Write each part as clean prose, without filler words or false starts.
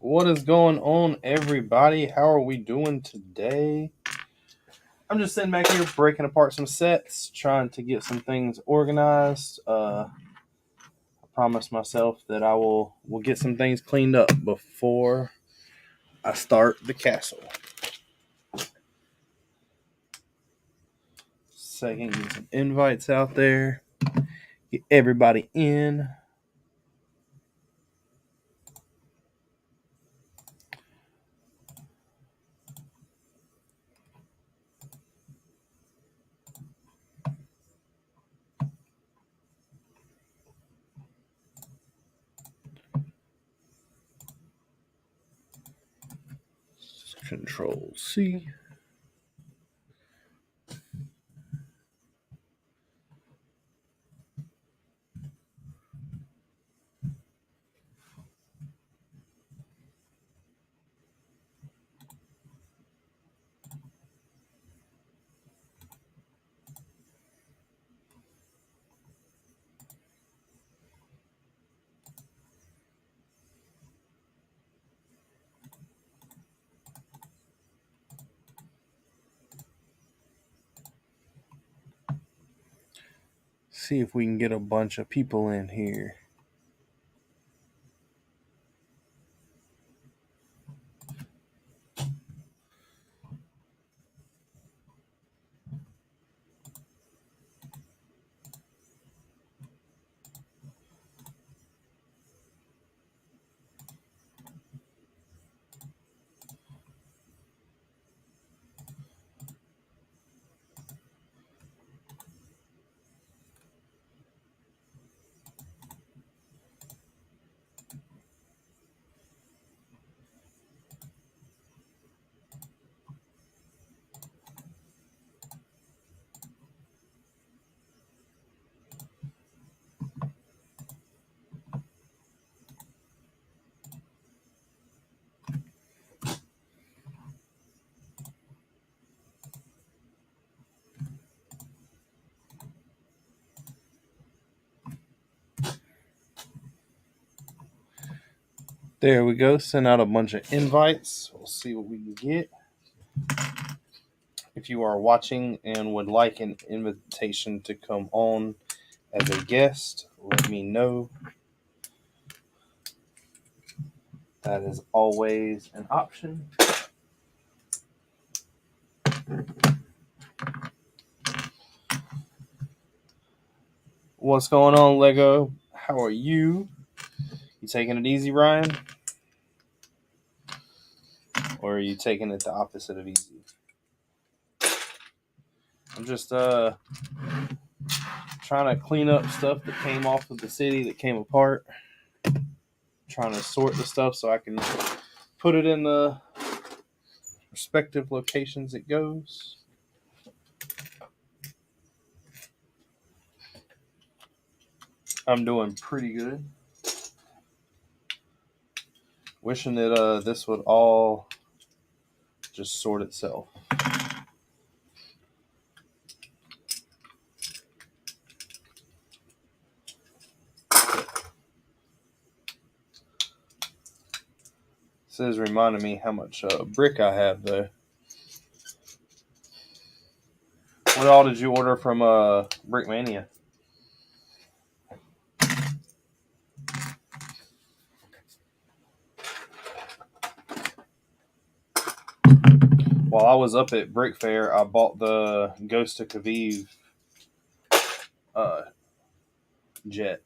What is going on, everybody? How are we doing today? I'm just sitting back here breaking apart some sets, trying to get some things organized. I promised myself that I will get some things cleaned up before I start the castle. Second, get some invites out there, get everybody in. Control C. See if we can get a bunch of people in here. There we go. Send out a bunch of invites. We'll see what we can get. If you are watching and would like an invitation to come on as a guest, let me know. That is always an option. What's going on, Lego? How are you? You taking it easy, Ryan? Or are you taking it the opposite of easy? I'm just trying to clean up stuff that came off of the city that came apart. Trying to sort the stuff so I can put it in the respective locations it goes. I'm doing pretty good. Wishing that this would all just sort itself. This is reminding me how much brick I have, though. What all did you order from Brick Mania? While I was up at Brick Fair, I bought the Ghost of Kaviv jet.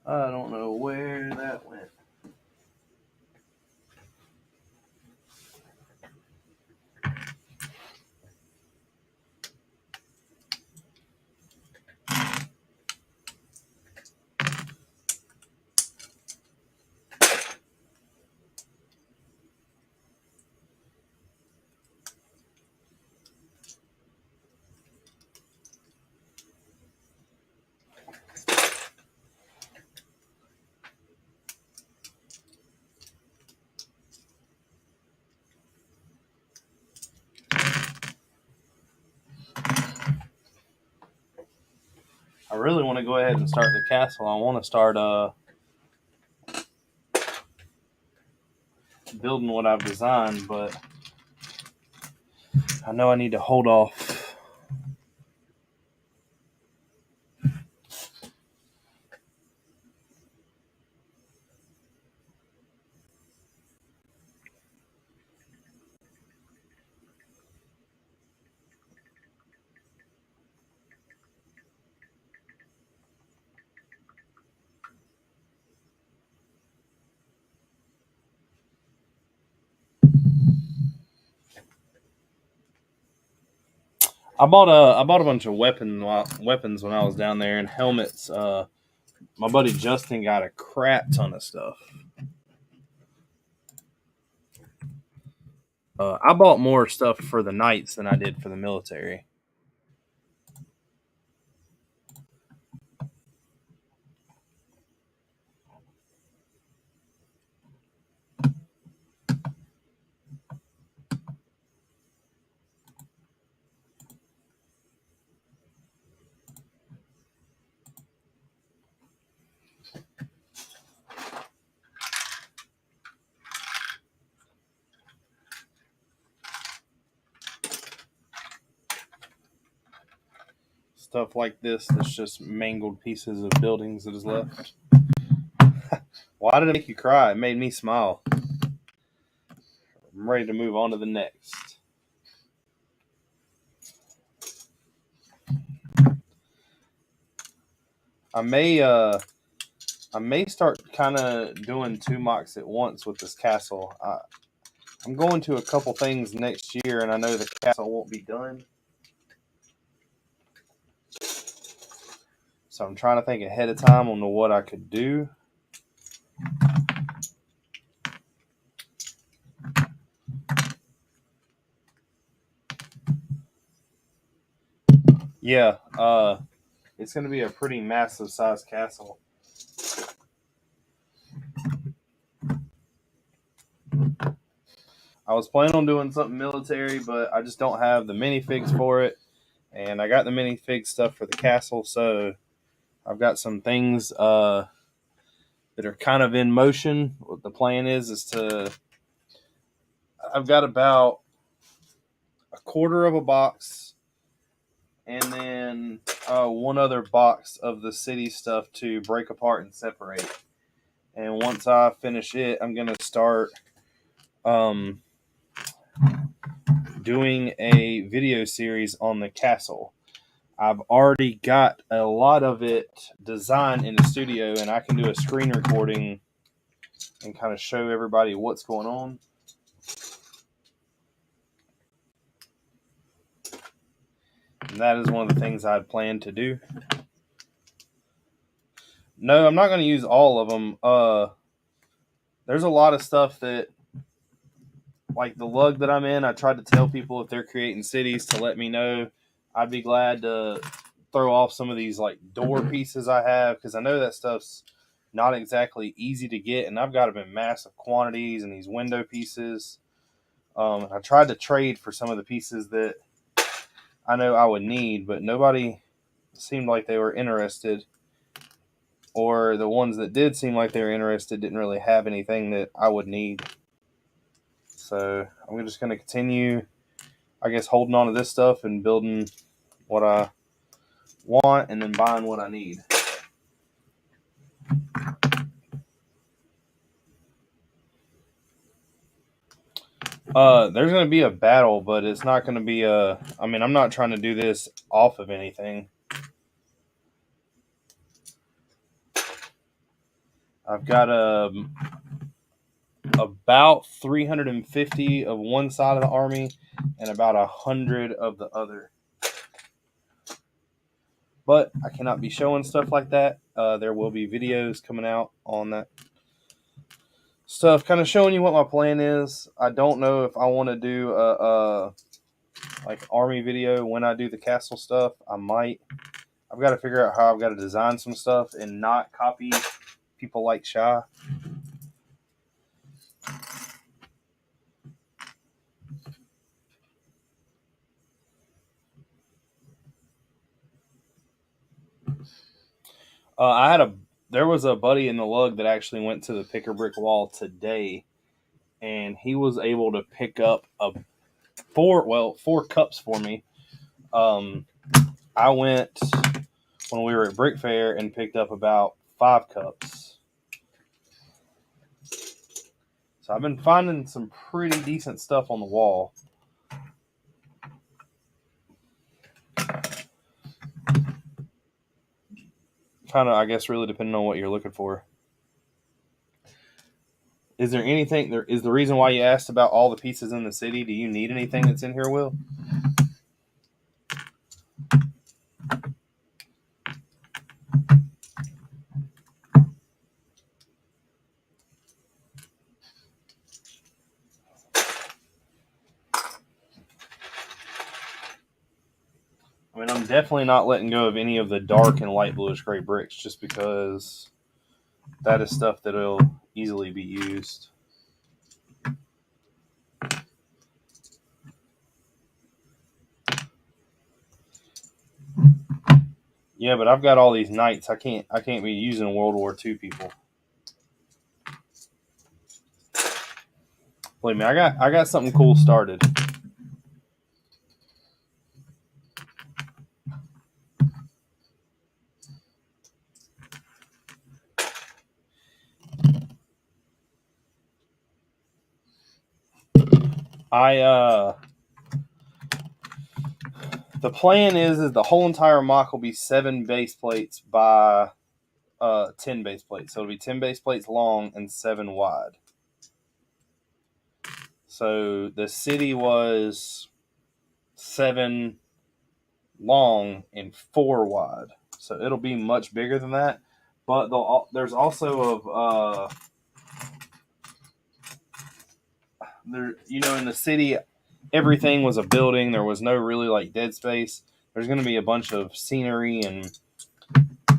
I don't know where that went. really want to go ahead and start the castle. I want to start building what I've designed, but I know I need to hold off. I bought a bunch of weapons when I was down there, and helmets. My buddy Justin got a crap ton of stuff. I bought more stuff for the knights than I did for the military. Stuff like this that's just mangled pieces of buildings that is left. Why did it make you cry? It made me smile. I'm ready to move on to the next. I may start kind of doing 2 mocks at once with this castle. I'm going to a couple things next year, and I know the castle won't be done. So I'm trying to think ahead of time on what I could do. Yeah, it's going to be a pretty massive size castle. I was planning on doing something military, but I just don't have the minifigs for it. And I got the minifig stuff for the castle, so I've got some things that are kind of in motion. What the plan is to... I've got about a quarter of a box and then one other box of the city stuff to break apart and separate. And once I finish it, I'm going to start doing a video series on the castle. I've already got a lot of it designed in the studio, and I can do a screen recording and kind of show everybody what's going on. And that is one of the things I'd planned to do. No, I'm not going to use all of them. There's a lot of stuff that, like the lug that I'm in, I tried to tell people if they're creating cities to let me know. I'd be glad to throw off some of these like door pieces I have, because I know that stuff's not exactly easy to get, and I've got them in massive quantities, and these window pieces. I tried to trade for some of the pieces that I know I would need, but nobody seemed like they were interested, or the ones that did seem like they were interested didn't really have anything that I would need. So I'm just going to continue, I guess, holding on to this stuff and building what I want and then buying what I need. There's going to be a battle, but it's not going to be I'm not trying to do this off of anything. I've got about 350 of one side of the army and about 100 of the other. But I cannot be showing stuff like that. There will be videos coming out on that stuff, kind of showing you what my plan is. I don't know if I want to do a like army video when I do the castle stuff. I might. I've got to figure out how I've got to design some stuff and not copy people like Shy. There was a buddy in the lug that actually went to the picker brick wall today, and he was able to pick up four cups for me. I went when we were at Brick Fair and picked up about 5 cups. So I've been finding some pretty decent stuff on the wall. Kind of, I guess, really depending on what you're looking for. Is there anything? There is the reason why you asked about all the pieces in the city. Do you need anything that's in here, Will? I mean, I'm definitely not letting go of any of the dark and light bluish gray bricks just because that is stuff that will easily be used. Yeah, but I've got all these knights. I can't be using World War II people. Believe me, I got something cool started. The plan is the whole entire mock will be 7 base plates by 10 base plates. So it'll be 10 base plates long and 7 wide. So the city was 7 long and 4 wide. So it'll be much bigger than that. But there's also in the city, everything was a building. There was no really like dead space. There's going to be a bunch of scenery and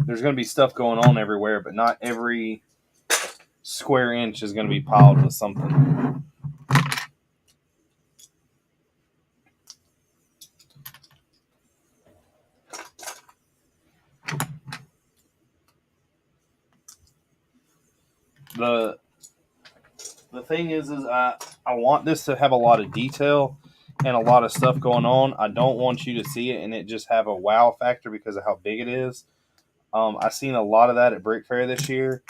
there's going to be stuff going on everywhere, but not every square inch is going to be piled with something. The thing is I want this to have a lot of detail and a lot of stuff going on. I don't want you to see it and it just have a wow factor because of how big it is. I've seen a lot of that at Brick Fair this year,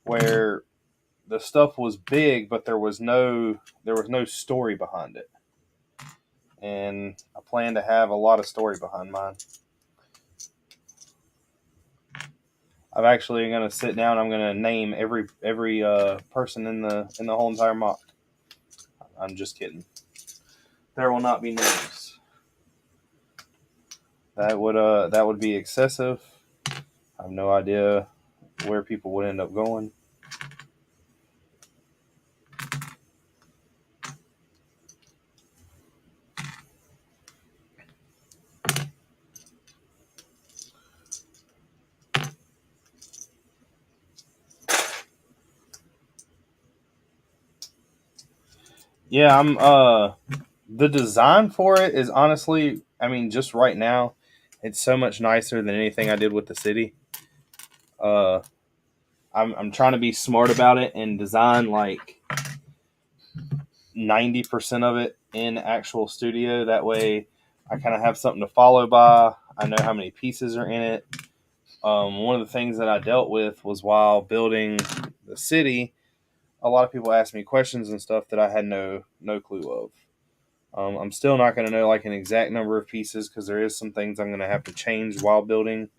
where the stuff was big, but there was no story behind it. And I plan to have a lot of story behind mine. I'm actually going to sit down. I'm going to name every person in the whole entire mock. I'm just kidding. There will not be names. That would be excessive. I have no idea where people would end up going. Yeah, I'm the design for it is honestly, I mean, just right now, it's so much nicer than anything I did with the city. I'm trying to be smart about it and design like 90% of it in actual studio. That way, I kind of have something to follow by. I know how many pieces are in it. One of the things that I dealt with was while building the city, a lot of people asked me questions and stuff that I had no clue of. I'm still not going to know like an exact number of pieces because there is some things I'm going to have to change while building.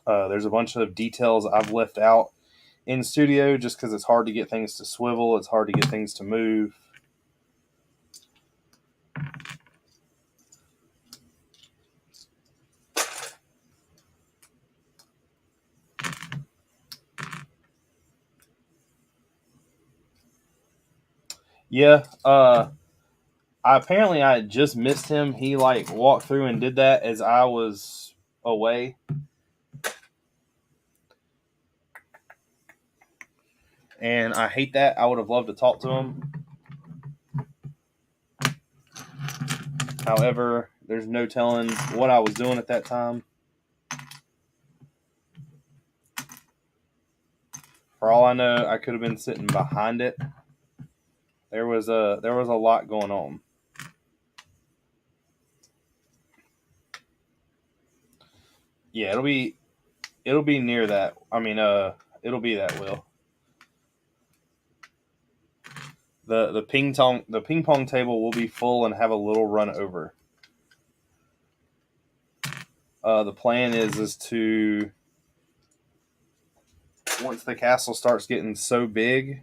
There's a bunch of details I've left out in studio just because it's hard to get things to swivel. It's hard to get things to move. Yeah, I just missed him. He like walked through and did that as I was away. And I hate that. I would have loved to talk to him. However, there's no telling what I was doing at that time. For all I know, I could have been sitting behind it. There was a lot going on. Yeah, it'll be near that. I mean, it'll be that, Will. The ping pong table will be full and have a little run over. The plan is to, once the castle starts getting so big,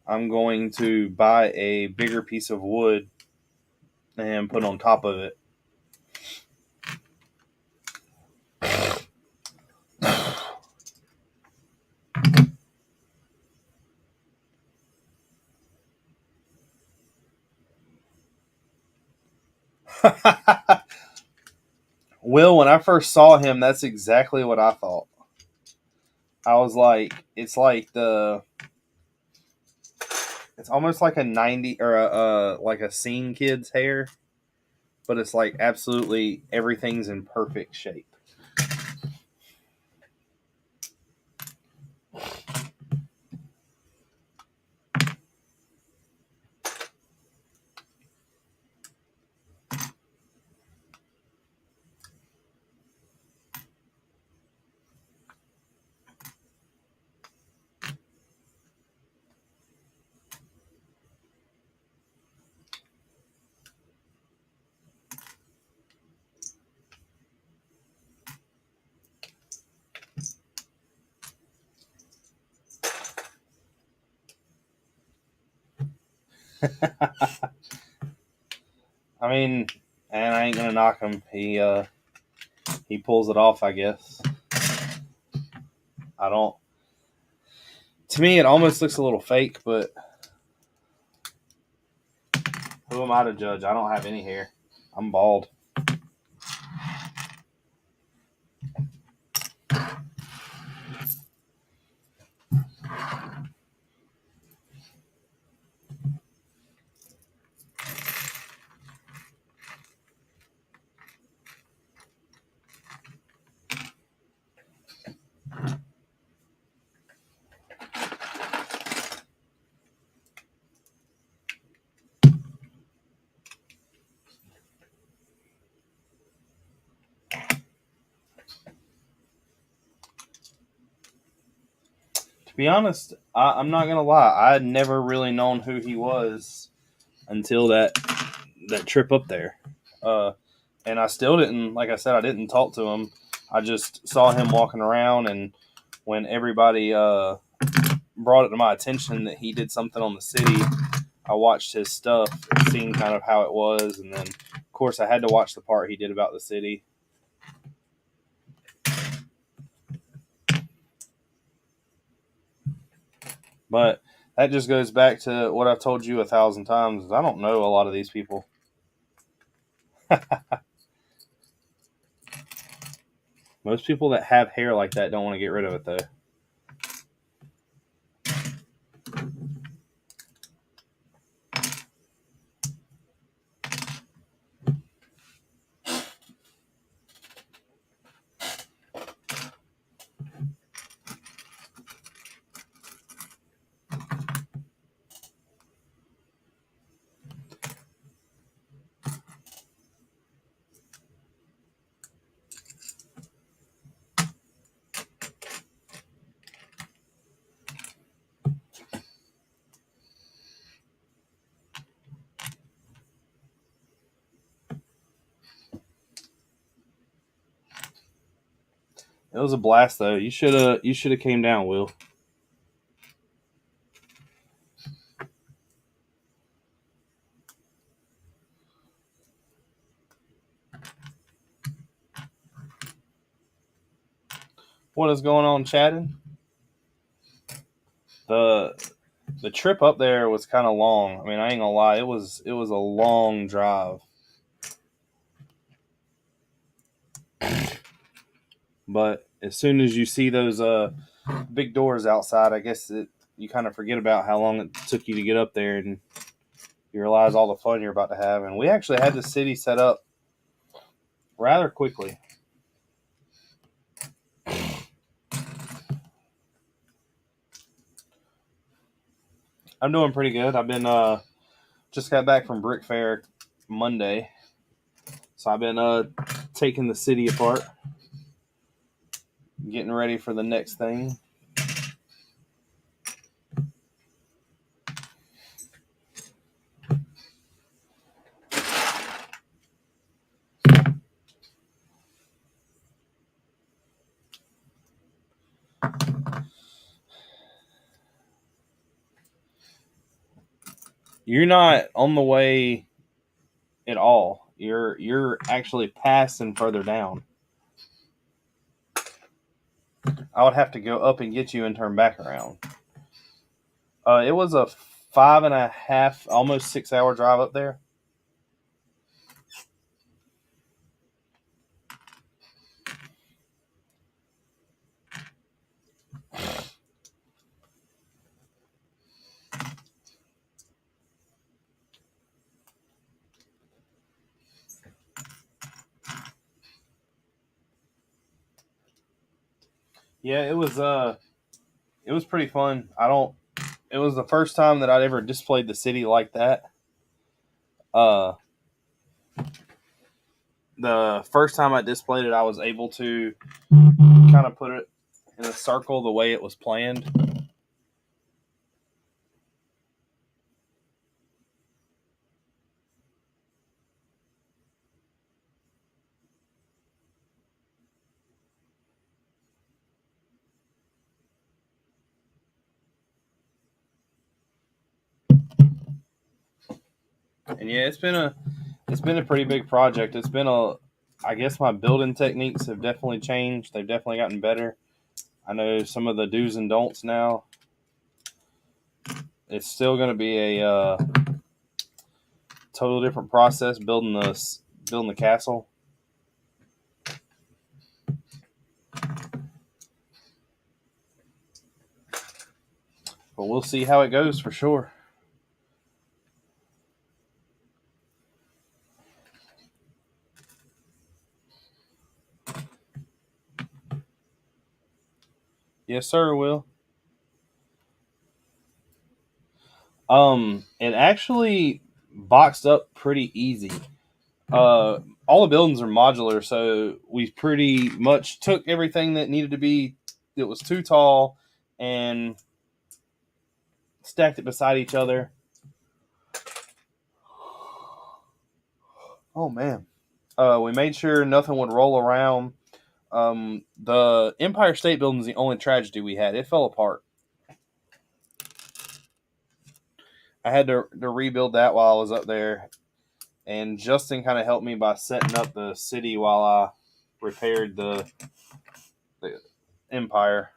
I'm going to buy a bigger piece of wood and put on top of it. Will, when I first saw him, that's exactly what I thought. I was like, it's almost like a 90 or like a scene kid's hair, but it's like absolutely everything's in perfect shape. I mean, and I ain't gonna knock him. He pulls it off, I guess. I don't. To me, it almost looks a little fake, but who am I to judge? I don't have any hair. I'm bald. To be honest, I'm not gonna lie. I had never really known who he was until that trip up there, and I still didn't. Like I said, I didn't talk to him. I just saw him walking around, and when everybody brought it to my attention that he did something on the city, I watched his stuff and seen kind of how it was, and then of course I had to watch the part he did about the city. But that just goes back to what I've told you 1,000 times. I don't know a lot of these people. Most people that have hair like that don't want to get rid of it, though. It was a blast, though. You should have came down, Will. What is going on, chatting? The trip up there was kind of long. I mean, I ain't gonna lie. It was a long drive. But as soon as you see those big doors outside, I guess you kind of forget about how long it took you to get up there, and you realize all the fun you're about to have. And we actually had the city set up rather quickly. I'm doing pretty good. I've been just got back from Brick Fair Monday, so I've been taking the city apart, getting ready for the next thing. You're not on the way at all. You're actually passing further down. I would have to go up and get you and turn back around. It was a 5.5, almost 6 hour drive up there. Yeah, it was pretty fun. It was the first time that I'd ever displayed the city like that. Uh the first time I displayed it, I was able to kind of put it in a circle the way it was planned. And yeah, it's been a pretty big project. It's been a I guess my building techniques have definitely changed. They've definitely gotten better. I know some of the do's and don'ts now. It's still going to be a total different process building the castle. But we'll see how it goes for sure. Yes, sir, Will. It actually boxed up pretty easy. All the buildings are modular, so we pretty much took everything that needed to be that was too tall and stacked it beside each other. Oh man. We made sure nothing would roll around. The Empire State Building is the only tragedy we had. It fell apart. I had to rebuild that while I was up there, and Justin kind of helped me by setting up the city while I repaired the Empire.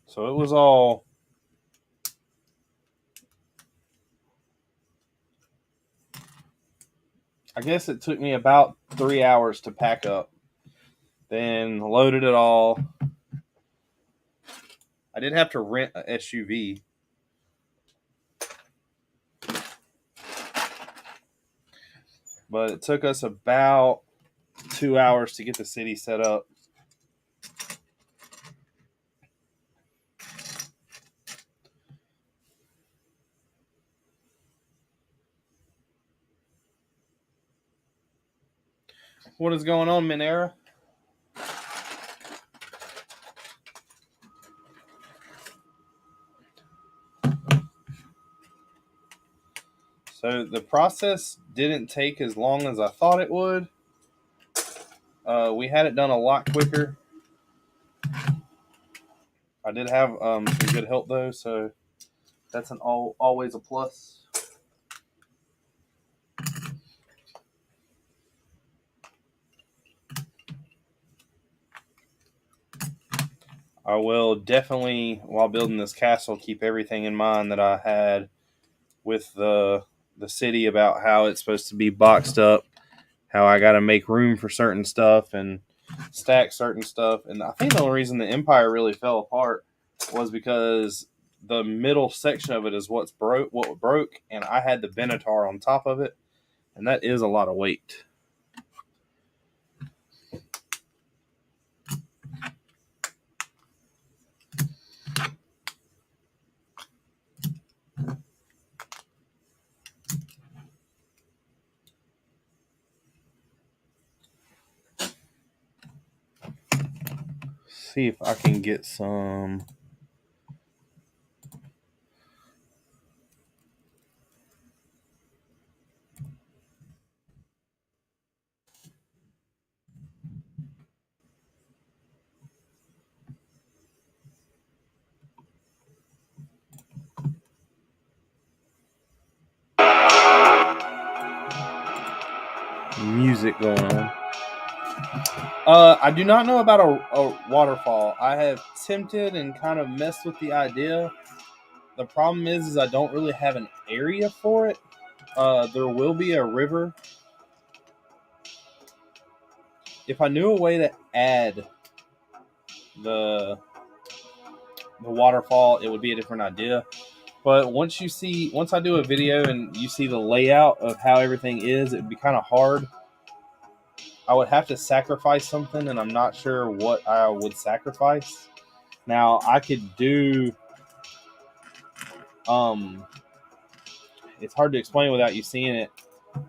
So it was all. I guess it took me about 3 hours to pack up. Then loaded it all. I did have to rent a SUV. But it took us about 2 hours to get the city set up. What is going on, Minera? So the process didn't take as long as I thought it would. We had it done a lot quicker. I did have some good help though, so that's always a plus. I will definitely, while building this castle, keep everything in mind that I had with the city about how it's supposed to be boxed up how I got to make room for certain stuff and stack certain stuff. And I think the only reason the Empire really fell apart was because the middle section of it is what broke, and I had the Benatar on top of it, and that is a lot of weight. See if I can get some. Music going on. I do not know about a waterfall. I have tempted and kind of messed with the idea. The problem is I don't really have an area for it. There will be a river. If I knew a way to add the waterfall, it would be a different idea. But once I do a video and you see the layout of how everything is, it would be kind of hard. I would have to sacrifice something, and I'm not sure what I would sacrifice. Now, I could do... it's hard to explain without you seeing it,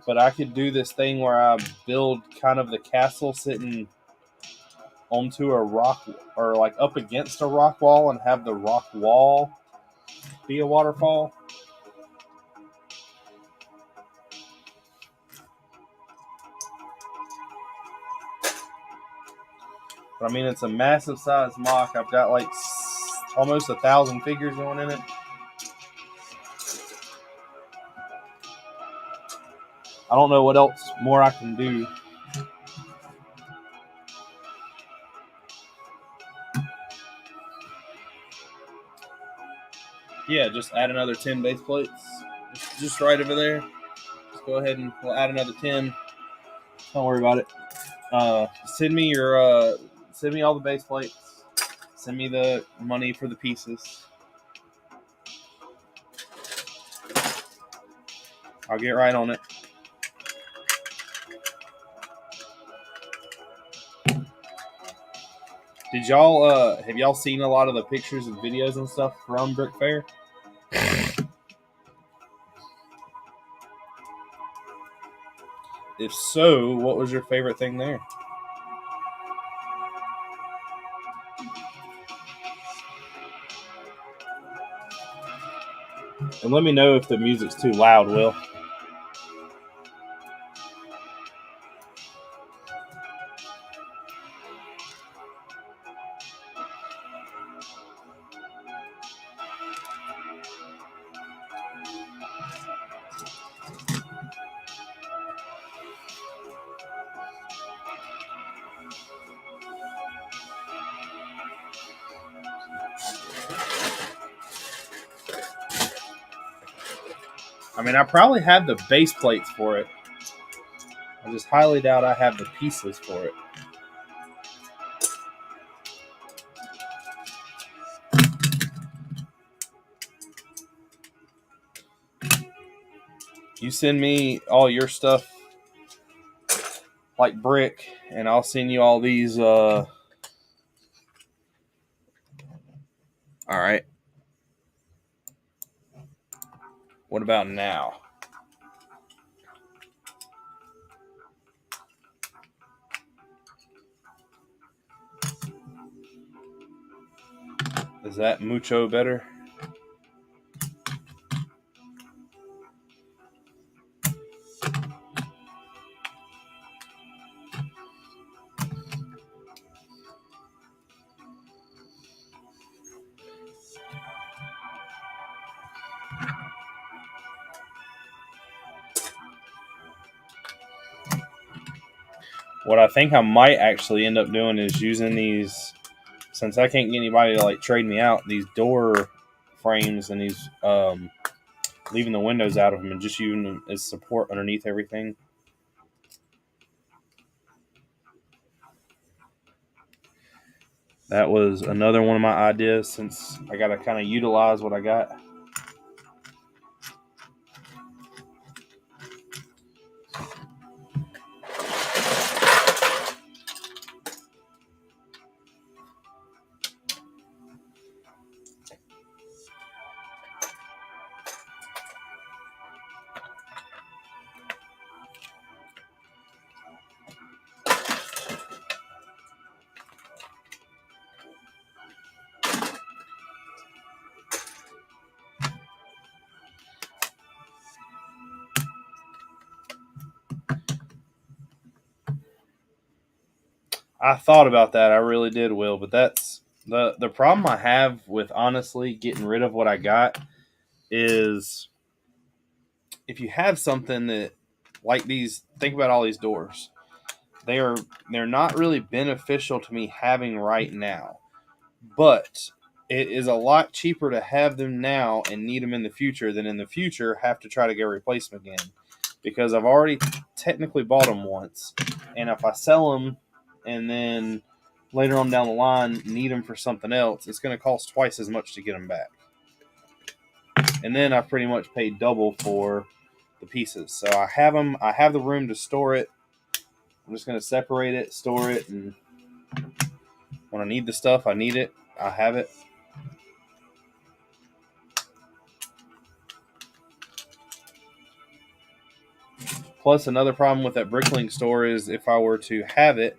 but I could do this thing where I build kind of the castle sitting onto a rock, or like up against a rock wall, and have the rock wall be a waterfall. But I mean, it's a massive size MOC. I've got like almost 1,000 figures going in it. I don't know what else more I can do. Yeah, just add another 10 base plates. Just right over there. Just go ahead and we'll add another 10. Don't worry about it. Send me all the base plates. Send me the money for the pieces. I'll get right on it. Did y'all have y'all seen a lot of the pictures and videos and stuff from Brick Fair? If so, what was your favorite thing there? And let me know if the music's too loud, Will. I mean, I probably have the base plates for it. I just highly doubt I have the pieces for it. You send me all your stuff like brick, and I'll send you all these. All right. What about now? Is that mucho better? What I think I might actually end up doing is using these, since I can't get anybody to like trade me out, these door frames and these leaving the windows out of them and just using them as support underneath everything. That was another one of my ideas, since I got to kind of utilize what I got. I thought about that. I really did, Will. But that's the problem I have with honestly getting rid of what I got is if you have something that like these. Think about all these doors. They are they're not really beneficial to me having right now, but it is a lot cheaper to have them now and need them in the future than in the future have to try to go replace them again, because I've already technically bought them once, and if I sell them and then later on down the line need them for something else, it's going to cost twice as much to get them back, and then I pretty much paid double for the pieces. So I have them. I have the room to store it. I'm just going to separate it, store it, and when I need the stuff, I need it. I have it. Plus, another problem with that Bricklink store is if I were to have it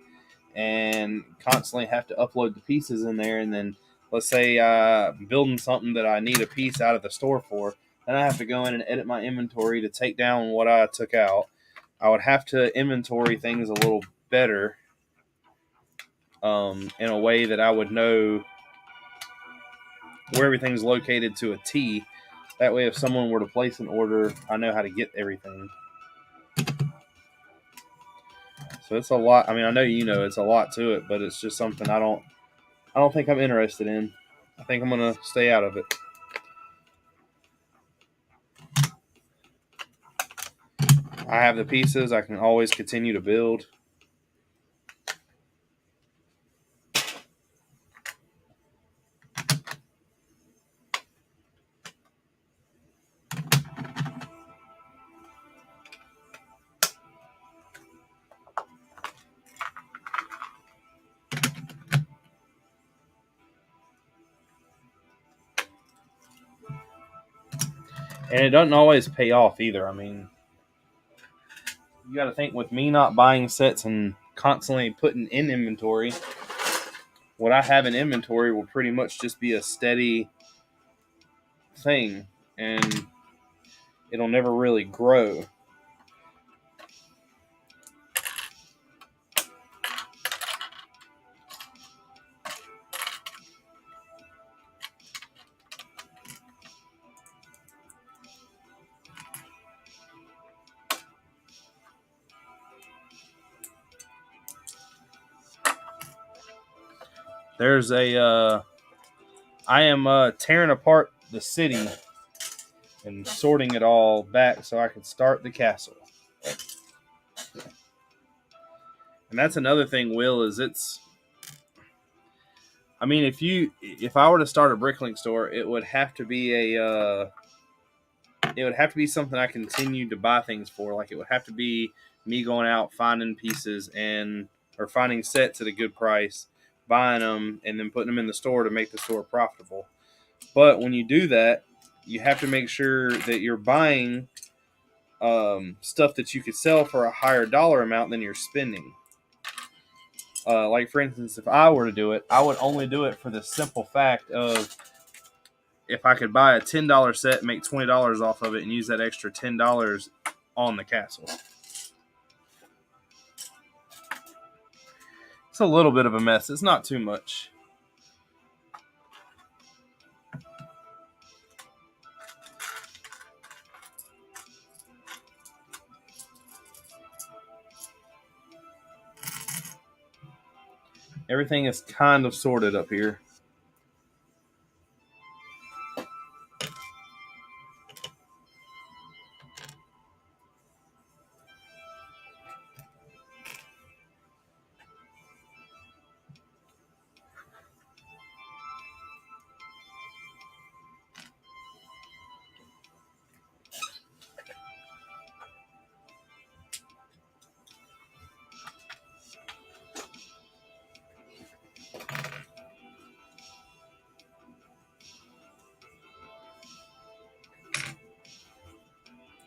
and constantly have to upload the pieces in there, and then let's say I'm building something that I need a piece out of the store for, then I have to go in and edit my inventory to take down what I took out. I would have to inventory things a little better, in a way that I would know where everything's located to a T. That way, if someone were to place an order, I know how to get everything. So it's a lot. I mean, I know it's a lot to it, but it's just something I don't think I'm interested in. I think I'm gonna stay out of it. I have the pieces. I can always continue to build. And it doesn't always pay off either. I mean, you got to think, with me not buying sets and constantly putting in inventory, what I have in inventory will pretty much just be a steady thing, and it'll never really grow. There's I am tearing apart the city and sorting it all back so I can start the castle. And that's another thing, Will, is I mean, if I were to start a Bricklink store, it would have to be it would have to be something I continued to buy things for. Like, it would have to be me going out finding pieces or finding sets at a good price, buying them, and then putting them in the store to make the store profitable. But when you do that, you have to make sure that you're buying stuff that you could sell for a higher dollar amount than you're spending. Like, for instance, if I were to do it, I would only do it for the simple fact of, if I could buy a $10 set, make $20 off of it, and use that extra $10 on the castle. It's a little bit of a mess. It's not too much. Everything is kind of sorted up here.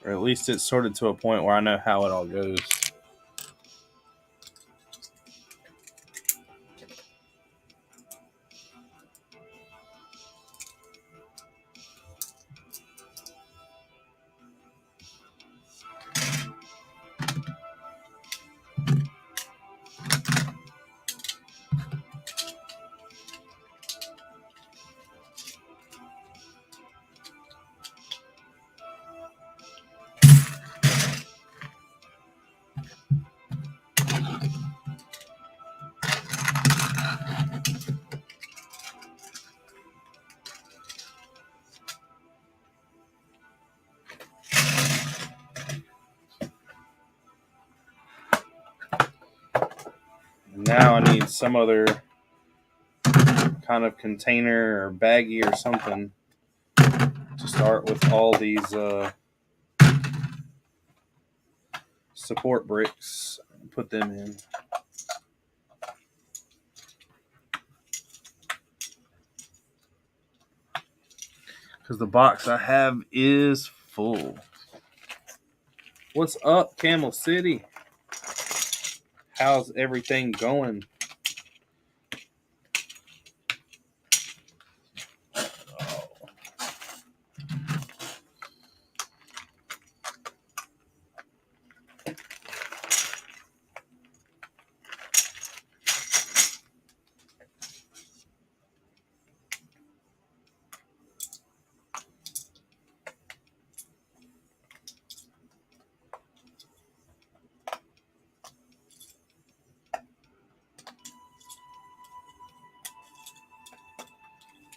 Or at least it's sorted to a point where I know how it all goes. Now I need some other kind of container or baggie or something to start with all these support bricks. Put them in. Because the box I have is full. What's up, Camel City? How's everything going?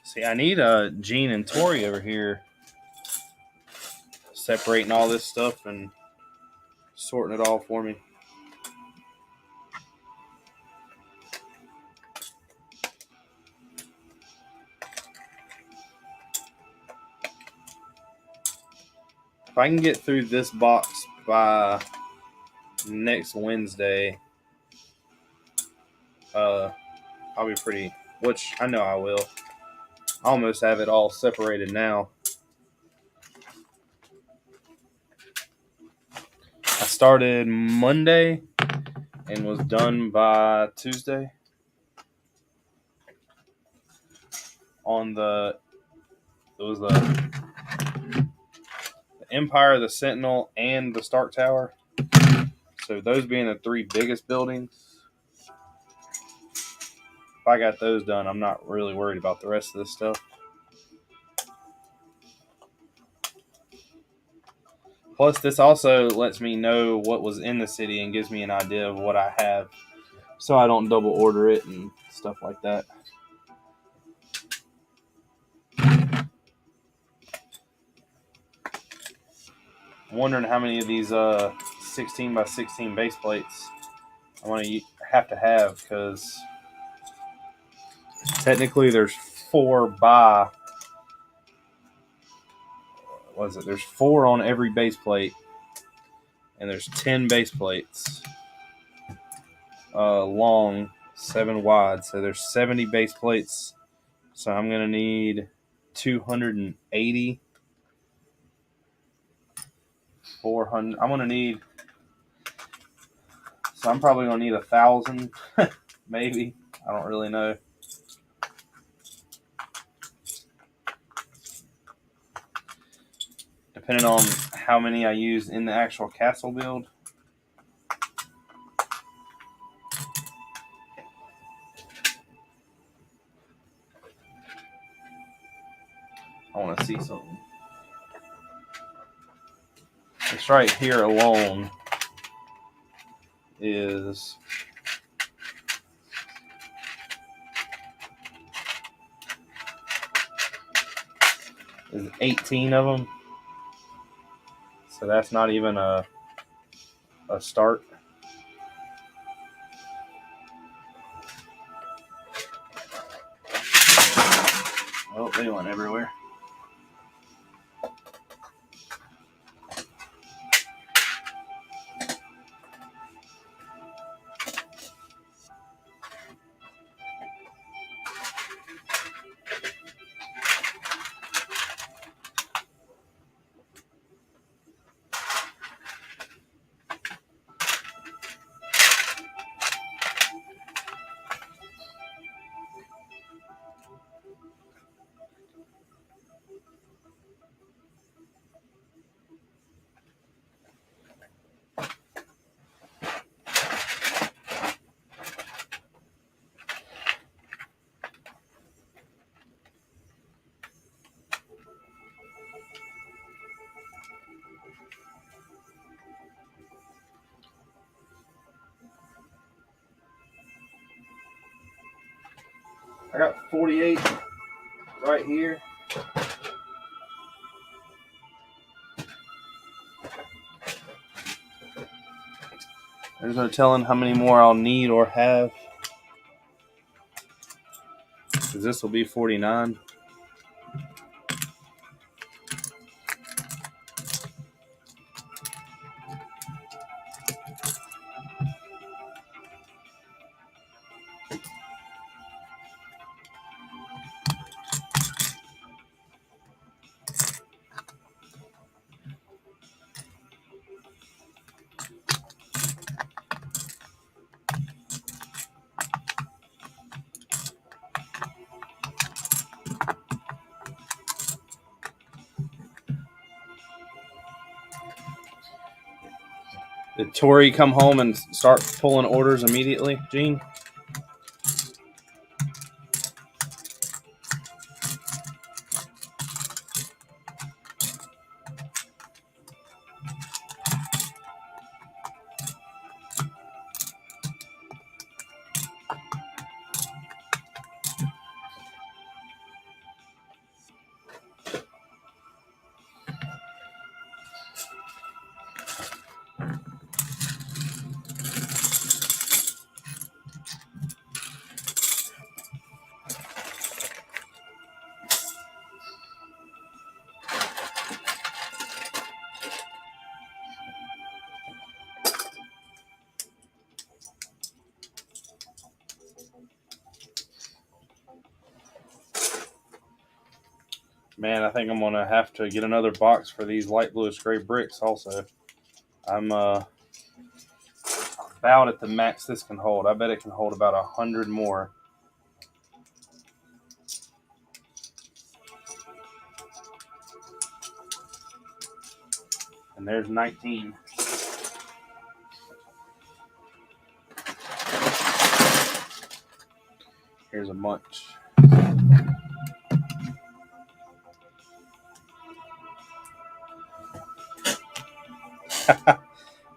See, I need Gene and Tori over here separating all this stuff and sorting it all for me. If I can get through this box by next Wednesday, I'll be pretty, which I know I will. I almost have it all separated now. I started Monday and was done by Tuesday. It was the Empire, the Sentinel, and the Stark Tower. So those being the three biggest buildings. If I got those done, I'm not really worried about the rest of this stuff. Plus, this also lets me know what was in the city and gives me an idea of what I have, so I don't double order it and stuff like that. I'm wondering how many of these 16 by 16 base plates I'm going to have, because technically there's 4 by, what is it? There's 4 on every base plate, and there's 10 base plates long, 7 wide. So there's 70 base plates. So I'm going to need 280, 400. I'm going to need, so I'm probably going to need 1,000, maybe. I don't really know. Depending on how many I use in the actual castle build. I want to see something. This right here alone is 18 of them. So that's not even a start. Oh, they went everywhere. I got 48 right here. There's no telling how many more I'll need or have. Because this will be 49. Did Tori come home and start pulling orders immediately, Gene? Man, I think I'm going to have to get another box for these light bluish gray Brix also. I'm about at the max this can hold. I bet it can hold about 100 more. And there's 19. Here's a bunch.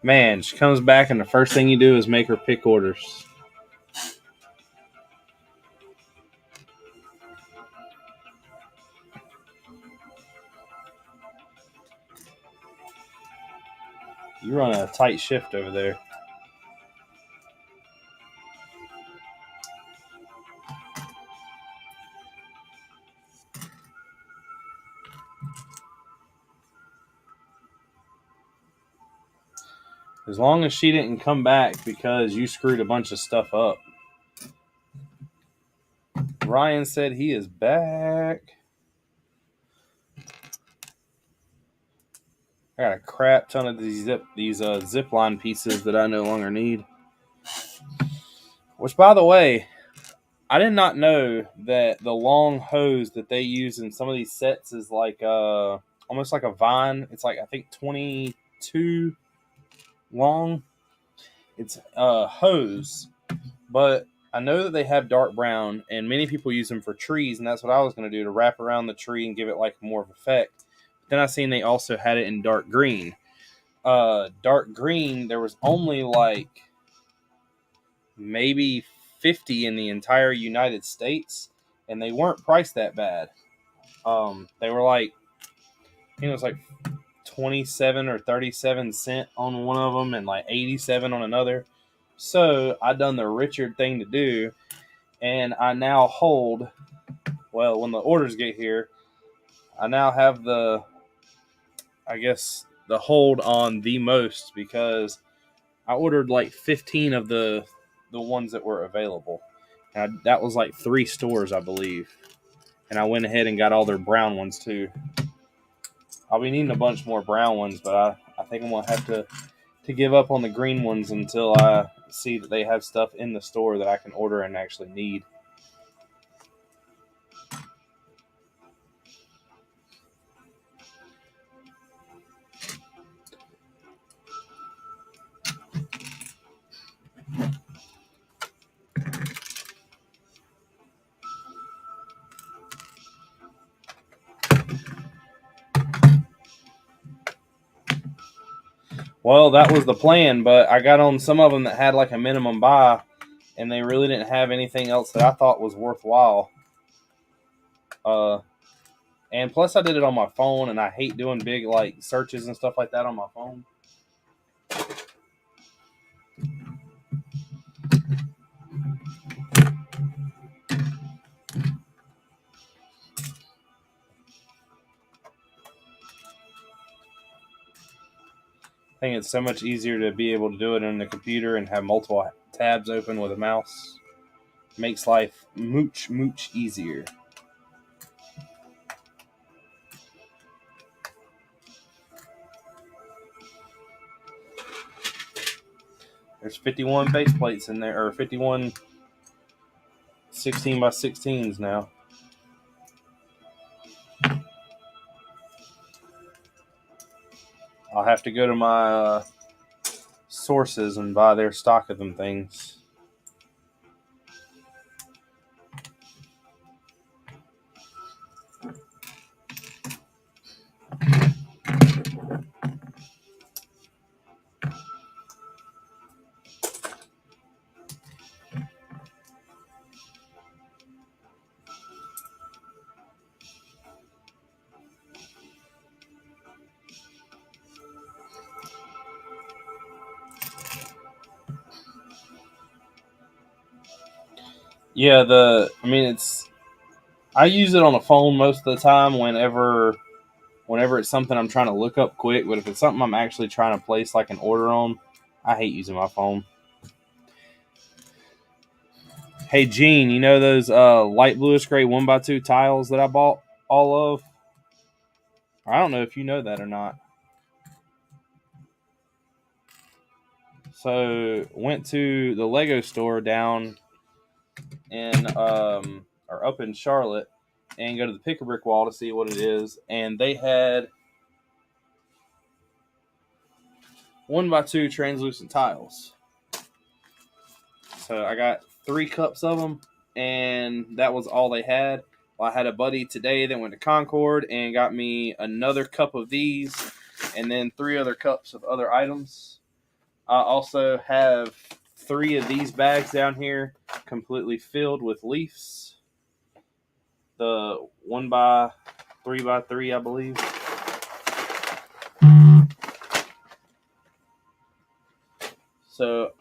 Man, she comes back and the first thing you do is make her pick orders. You run a tight shift over there. As long as she didn't come back because you screwed a bunch of stuff up. Ryan said he is back. I got a crap ton of these zip line pieces that I no longer need. Which, by the way, I did not know that the long hose that they use in some of these sets is like almost like a vine. It's like, I think, 22 long. It's a hose, but I know that they have dark brown, and many people use them for trees, and that's what I was going to do, to wrap around the tree and give it like more of effect. Then I seen they also had it in dark green. Dark green, there was only like maybe 50 in the entire United States, and they weren't priced that bad. They were like, I think it was like 27 or 37 cents on one of them and like 87 on another. So I done the Richard thing to do, and I now hold, well, when the orders get here, I now have the hold on the most, because I ordered like 15 of the ones that were available. And that was like 3 stores, I believe. And I went ahead and got all their brown ones too. I'll be needing a bunch more brown ones, but I think I'm going to have to give up on the green ones until I see that they have stuff in the store that I can order and actually need. Well, that was the plan, but I got on some of them that had like a minimum buy, and they really didn't have anything else that I thought was worthwhile. And plus I did it on my phone, and I hate doing big like searches and stuff like that on my phone. I think it's so much easier to be able to do it on the computer and have multiple tabs open with a mouse. Makes life mooch easier. There's 51 base plates in there, or 51 16 by 16s now. I'll have to go to my sources and buy their stock of them things. Yeah, I use it on a phone most of the time whenever it's something I'm trying to look up quick, but if it's something I'm actually trying to place like an order on, I hate using my phone. Hey Gene, you know those light bluish gray 1x2 tiles that I bought all of? I don't know if you know that or not. So went to the Lego store down in or up in Charlotte and go to the Pick-a-Brick wall to see what it is, and they had 1x2 translucent tiles. So I got 3 cups of them, and that was all they had. Well, I had a buddy today that went to Concord and got me another cup of these, and then 3 other cups of other items. I also have 3 of these bags down here completely filled with leaves. The 1x3x3, I believe. So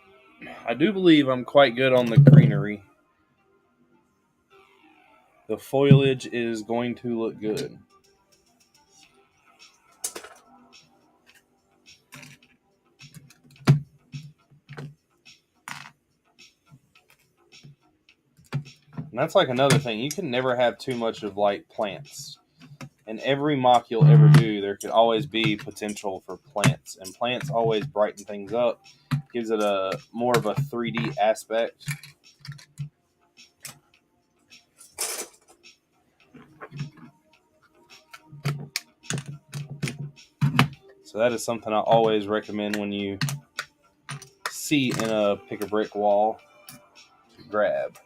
I do believe I'm quite good on the greenery. The foliage is going to look good. And that's like another thing. You can never have too much of like plants. In every mock you'll ever do, there could always be potential for plants. And plants always brighten things up. Gives it a more of a 3D aspect. So that is something I always recommend when you see in a Pick-a-Brick wall to grab.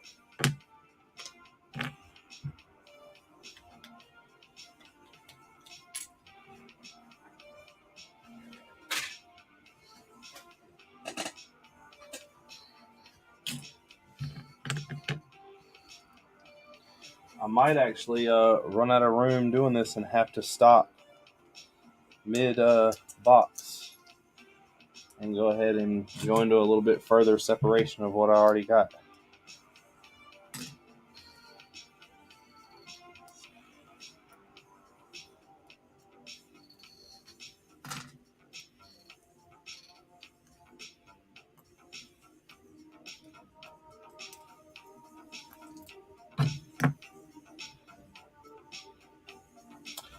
I might actually run out of room doing this and have to stop mid box and go ahead and go into a little bit further separation of what I already got.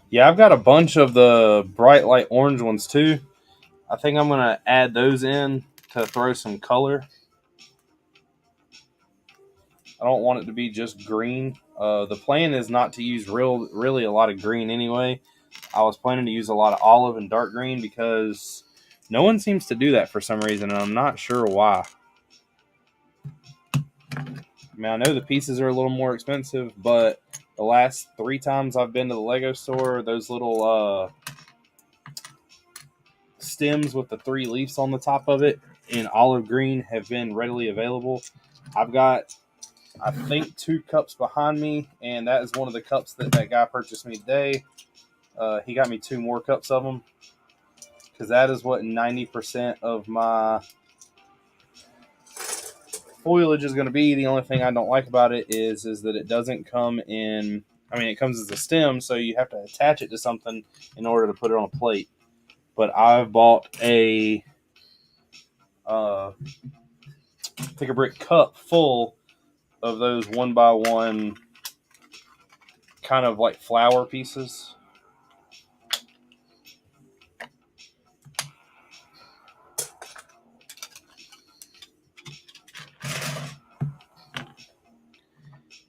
Yeah, I've got a bunch of the bright light orange ones too. I think I'm going to add those in to throw some color. I don't want it to be just green. The plan is not to use really a lot of green anyway. I was planning to use a lot of olive and dark green because no one seems to do that for some reason, and I'm not sure why. I mean, I know the pieces are a little more expensive, but the last 3 times I've been to the Lego store, those little stems with the 3 leaves on the top of it in olive green have been readily available. I've got, I think, 2 cups behind me, and that is one of the cups that guy purchased me today. He got me 2 more cups of them, because that is what 90% of my foliage is going to be. The only thing I don't like about it is that it doesn't come in. I mean, it comes as a stem, so you have to attach it to something in order to put it on a plate. But I've bought a pick a brick cup full of those 1x1 kind of like flower pieces.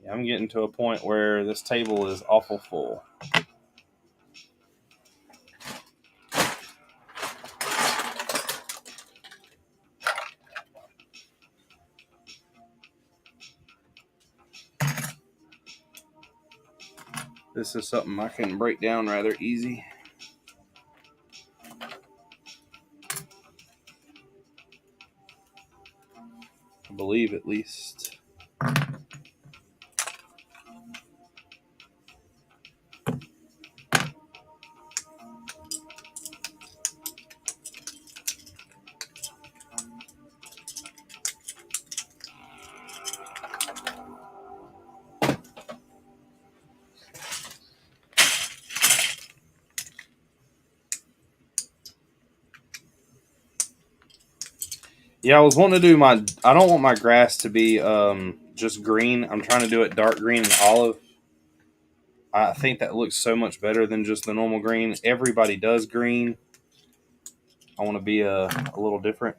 Yeah, I'm getting to a point where this table is awful full. This is something I can break down rather easy. I believe, at least. Yeah, I was wanting to do I don't want my grass to be just green. I'm trying to do it dark green and olive. I think that looks so much better than just the normal green. Everybody does green. I want to be a little different.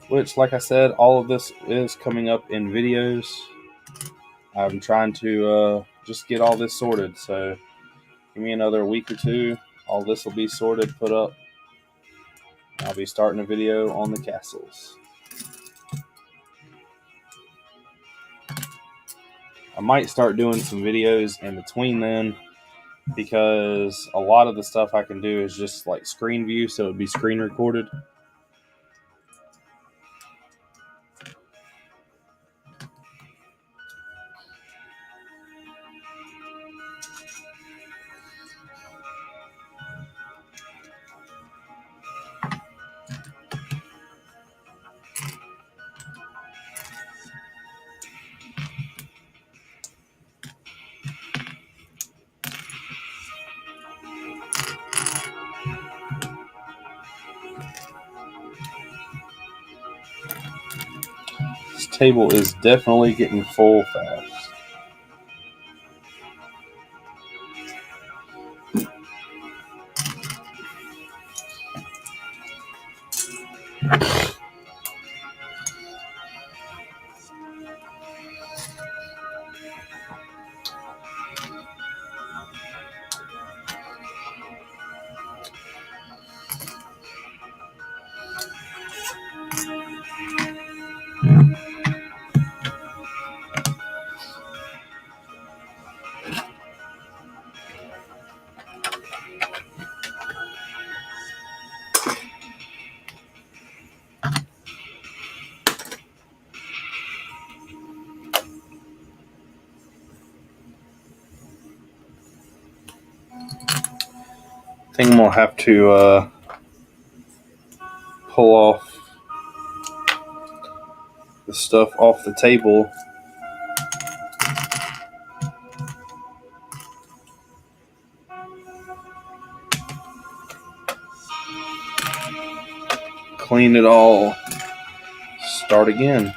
Which, like I said, all of this is coming up in videos. I'm trying to just get all this sorted. So give me another week or 2. All this will be sorted, put up. I'll be starting a video on the castles. I might start doing some videos in between then, because a lot of the stuff I can do is just like screen view, so it would be screen recorded. This table is definitely getting full fast. I think I'm gonna have to pull off the stuff off the table. Clean it all. Start again.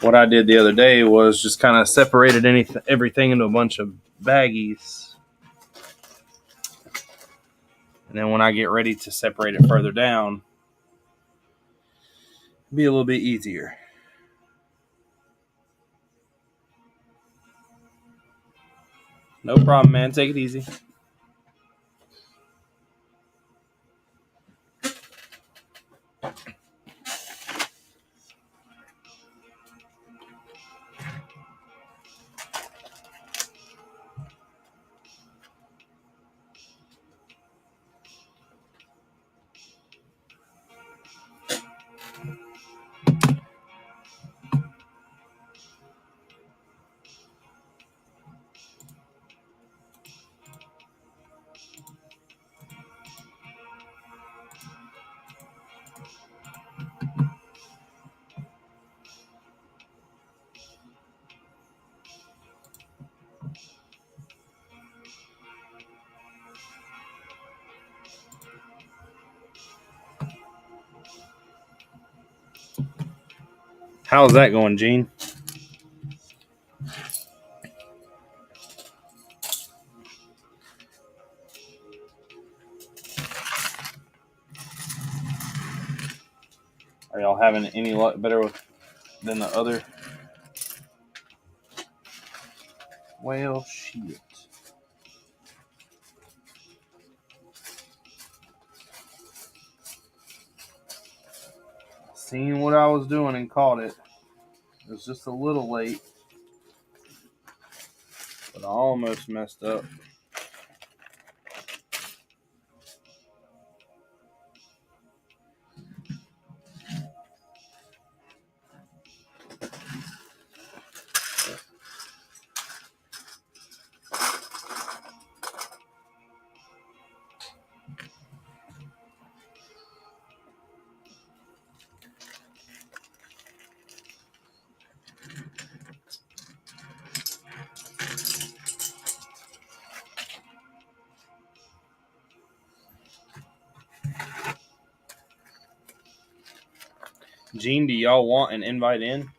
what I did the other day was just kind of separated everything into a bunch of baggies. And then when I get ready to separate it further down, it'll be a little bit easier. No problem, man. Take it easy. How's that going, Gene? Are y'all having any luck better than the other? Well, shit. Seen what I was doing and caught it. It was just a little late, but I almost messed up. Gene, do y'all want an invite in?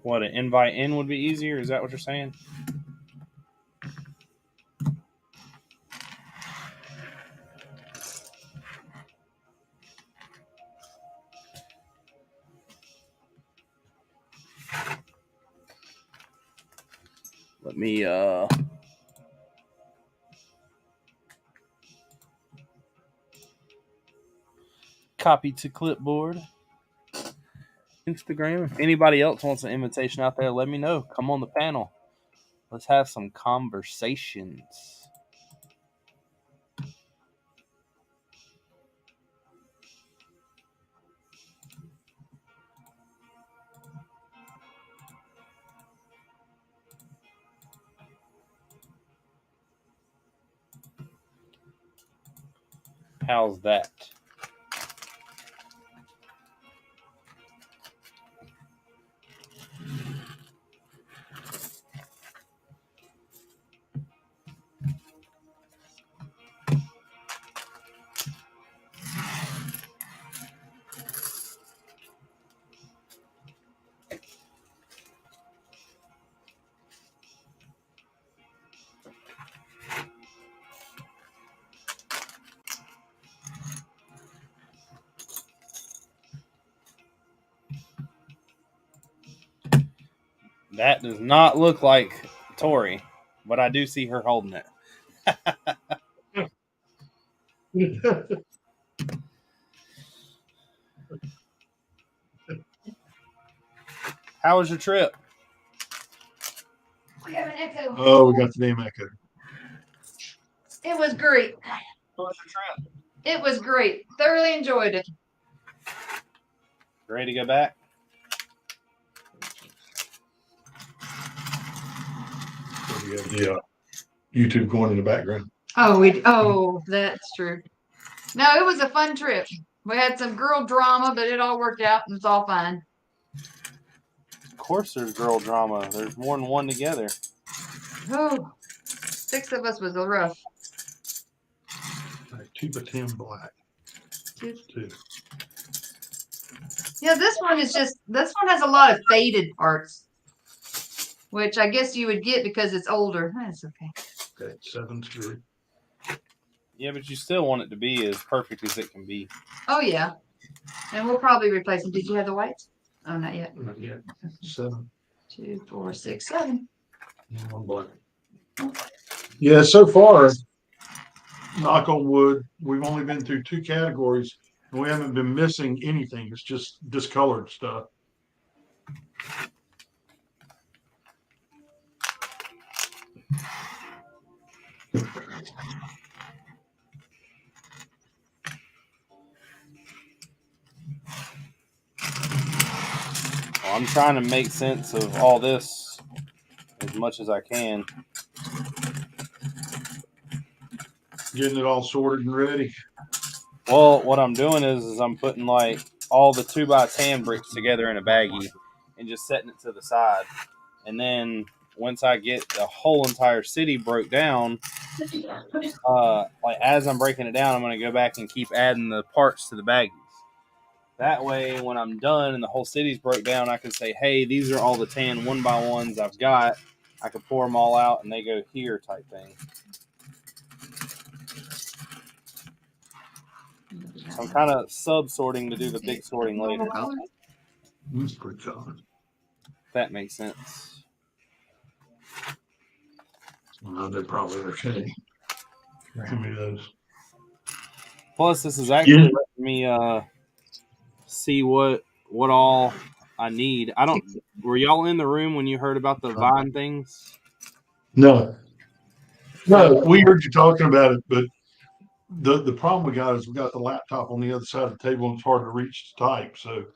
What, an invite in would be easier? Is that what you're saying? Let me copy to clipboard. Instagram. If anybody else wants an invitation out there, let me know. Come on the panel. Let's have some conversations. How's that? That does not look like Tori, but I do see her holding it. How was your trip? We have an echo. Oh, we got the name echo. It was great. How was your trip? It was great. Thoroughly enjoyed it. Ready to go back? We have the YouTube going in the background. Oh, that's true. No, it was a fun trip. We had some girl drama, but it all worked out and it's all fine. Of course there's girl drama. There's more than one together. Oh, 6 of us was rough. All right, 2 by 10 black. 2. 2. Yeah, this one has a lot of faded parts, which I guess you would get because it's older. That's okay. Okay, 7's good. Yeah, but you still want it to be as perfect as it can be. Oh yeah, and we'll probably replace them. Did you have the whites? Oh, not yet. Not yet. 7. 2, 4, 6, 7. And 1 black. Yeah, so far, knock on wood, we've only been through 2 categories and we haven't been missing anything. It's just discolored stuff. Well, I'm trying to make sense of all this as much as I can. Getting it all sorted and ready. Well, what I'm doing is I'm putting like all the 2x10 bricks together in a baggie and just setting it to the side. And then once I get the whole entire city broke down, like as I'm breaking it down, I'm going to go back and keep adding the parts to the baggies. That way, when I'm done and the whole city's broke down, I can say, hey, these are all the tan 1x1s I've got. I can pour them all out and they go here type thing. So I'm kind of sub-sorting to do the big sorting later. That's pretty common. If that makes sense. Well, they're probably okay. Give me those. Plus, this is actually letting me see what all I need. I don't. Were y'all in the room when you heard about the vine things? No. No, we heard you talking about it, but the problem we got is we got the laptop on the other side of the table and it's hard to reach to type. So,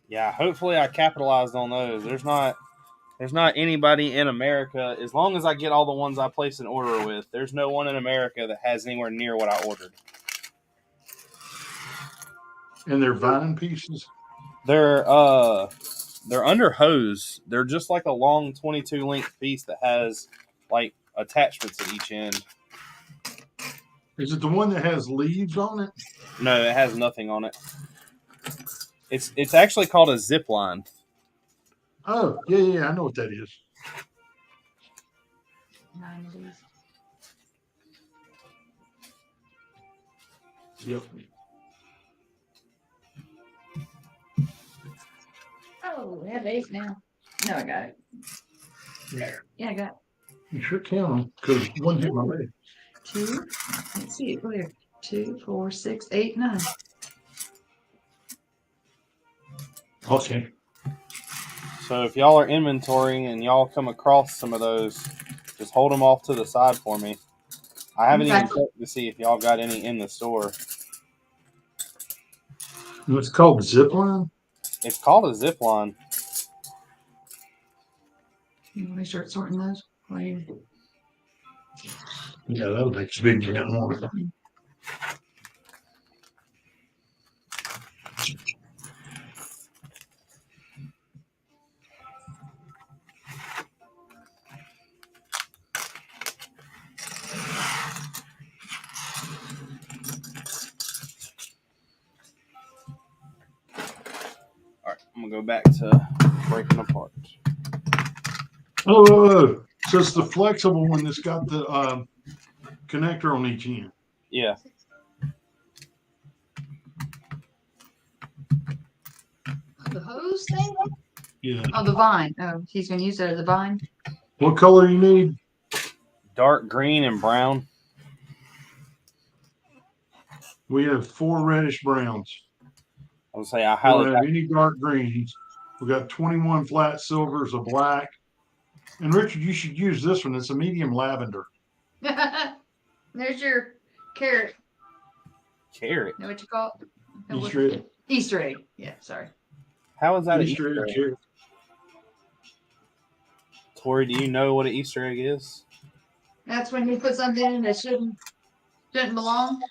yeah, hopefully I capitalized on those. There's not anybody in America, as long as I get all the ones I place an order with, there's no one in America that has anywhere near what I ordered. and they're vine pieces. They're under hose. They're just like a long 22 length piece that has like attachments at each end. Is it the one that has leaves on it? No, it has nothing on it. It's actually called a zip line. Oh, yeah, I know what that is. 9 of these. Yep. Oh, we have 8 now. No, I got it. Yeah, I got it. You sure can, because one hit my leg. 2. Let's see it clear. 2, 4, 6, 8, 9. Okay. So if y'all are inventorying and y'all come across some of those, just hold them off to the side for me. I haven't even checked to see if y'all got any in the store. What's called zip line? It's called a zip line. You want me to start sorting those? Yeah, that'll make a big difference. All right, I'm gonna go back to breaking apart. Oh, so it's the flexible one that's got the connector on each end. Yeah. The hose thing? Yeah. Oh, the vine. Oh, he's going to use that as a vine. What color you need? Dark green and brown. We have 4 reddish browns. I would say I We highly don't have any dark greens. We got 21 flat silvers, a black. And Richard, you should use this one. It's a medium lavender. There's your carrot. Carrot. Know what you call it? Easter egg. Easter egg. Yeah, sorry. How is that Easter egg carrot. Corey, do you know what an Easter egg is? That's when you put something in that shouldn't belong,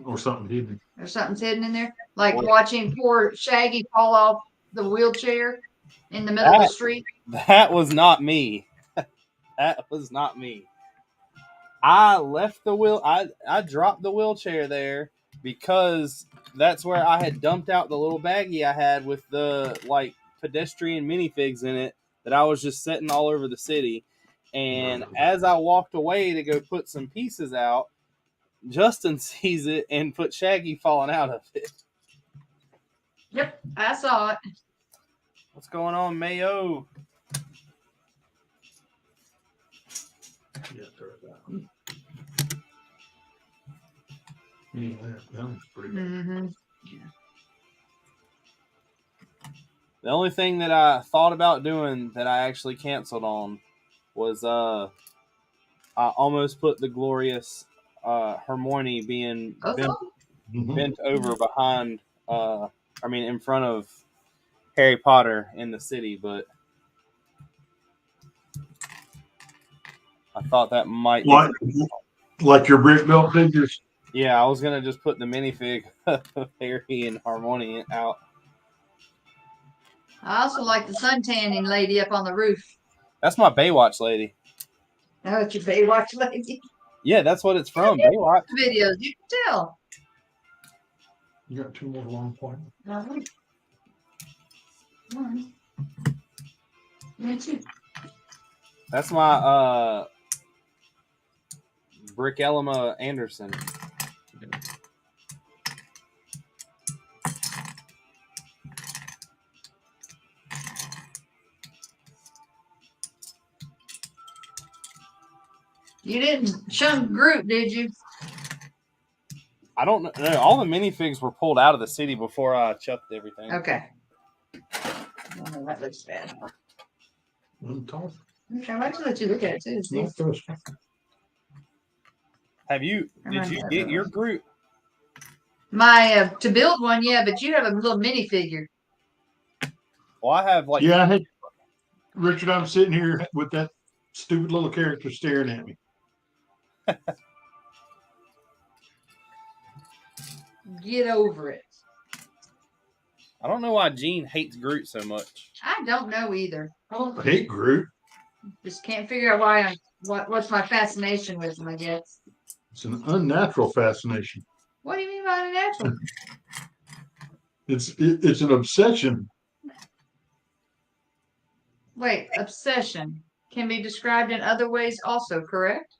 Or something hidden. or something's hidden in there. Like What? watching poor Shaggy fall off the wheelchair in the middle of the street. That was not me. That was not me. I left the wheel. I dropped the wheelchair there because that's where I had dumped out the little baggie I had with the like pedestrian minifigs in it that I was just setting all over the city. And as I walked away to go put some pieces out, Justin sees it and put Shaggy falling out of it. Yep, I saw it. What's going on, Mayo? Yeah, throw it down. Yeah, that was pretty bad. Mm-hmm. The only thing that I thought about doing that I actually canceled on was I almost put the glorious Hermione being bent over behind in front of Harry Potter in the city, but I thought that might be like your brick built figures. Yeah, I was gonna just put the minifig of Harry and Hermione out. I also like the sun tanning lady up on the roof. That's my Baywatch lady. Oh, it's your Baywatch lady. Yeah, that's what it's from. Baywatch videos. You can tell. You got 2 more long points. One. And 2. That's my Brick Elma Anderson. You didn't chunk Groot, did you? I don't know. No, all the minifigs were pulled out of the city before I chucked everything. Okay. Oh, that looks bad. Okay, I'd like to let you look at it too. See? Did you get your Groot? My to build one, yeah, but you have a little minifigure. Well, I have like Richard, I'm sitting here with that stupid little character staring at me. Get over it. I don't know why Gene hates Groot so much. I don't know either. I don't hate Groot. Just can't figure out why what's my fascination with him, I guess. It's an unnatural fascination. What do you mean by unnatural? It's an obsession. Wait, obsession can be described in other ways also, correct?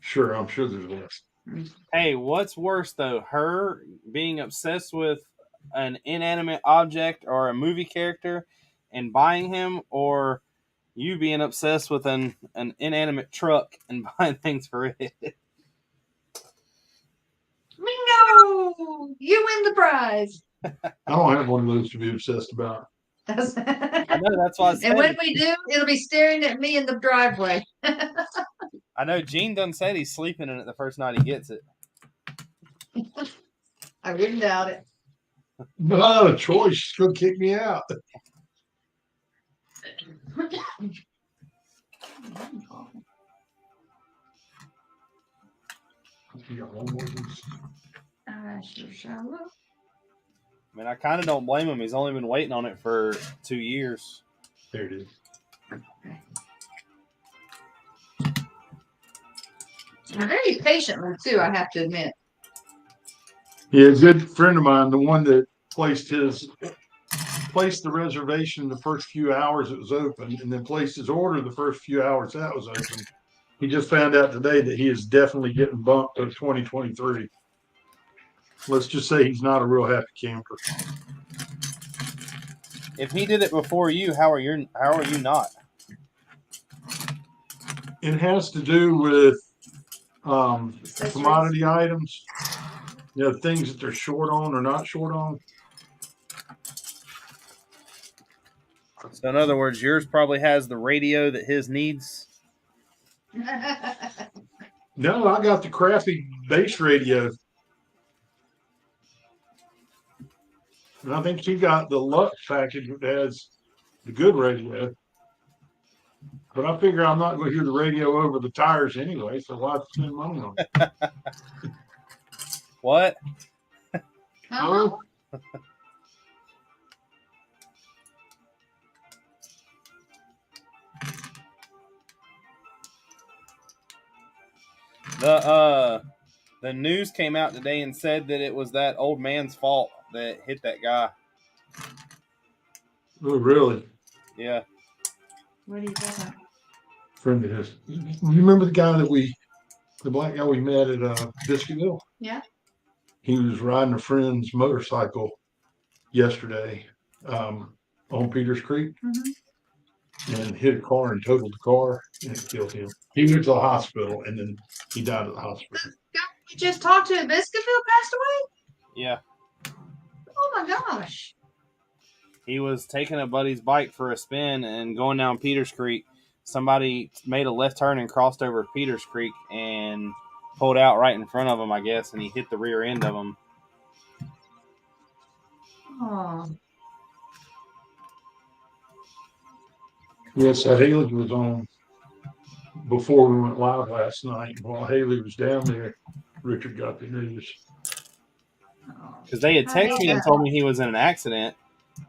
Sure, I'm sure there's less. Hey, what's worse though? Her being obsessed with an inanimate object or a movie character and buying him, or you being obsessed with an inanimate truck and buying things for it? Bingo! You win the prize. I don't have one of those to be obsessed about. I know, that's why I said. And when we do, it'll be staring at me in the driveway. I know Gene done said he's sleeping in it the first night he gets it. I wouldn't doubt it. But I have a choice. She's going to kick me out. You got one more of these? I sure shall look. I mean, I kind of don't blame him. He's only been waiting on it for 2 years. There it is. Very patiently too, I have to admit. Yeah, a good friend of mine, the one that placed the reservation the first few hours it was open, and then placed his order the first few hours that was open. He just found out today that he is definitely getting bumped to 2023. Let's just say he's not a real happy camper. If he did it before you, how are you not? It has to do with commodity items, things that they're short on or not short on. So in other words, yours probably has the radio that his needs. No, I got the crappy base radio. And I think she got the Lux package that has the good radio. But I figure I'm not going to hear the radio over the tires anyway, so why spend money on it? What? Uh-huh. The news came out today and said that it was that old man's fault that hit that guy. Oh, really? Yeah. What do you think? Friend of his. You remember the guy the black guy we met at Biscuitville? Yeah. He was riding a friend's motorcycle yesterday on Peters Creek and hit a car and totaled the car and it killed him. He went to the hospital and then he died at the hospital. The guy we just talked to at Biscuitville passed away? Yeah. Oh my gosh. He was taking a buddy's bike for a spin and going down Peters Creek. Somebody made a left turn and crossed over Peters Creek and pulled out right in front of him, I guess, and he hit the rear end of him. Oh. Yes, Haley was on before we went live last night. While Haley was down there, Richard got the news. Because they had texted me and told me he was in an accident,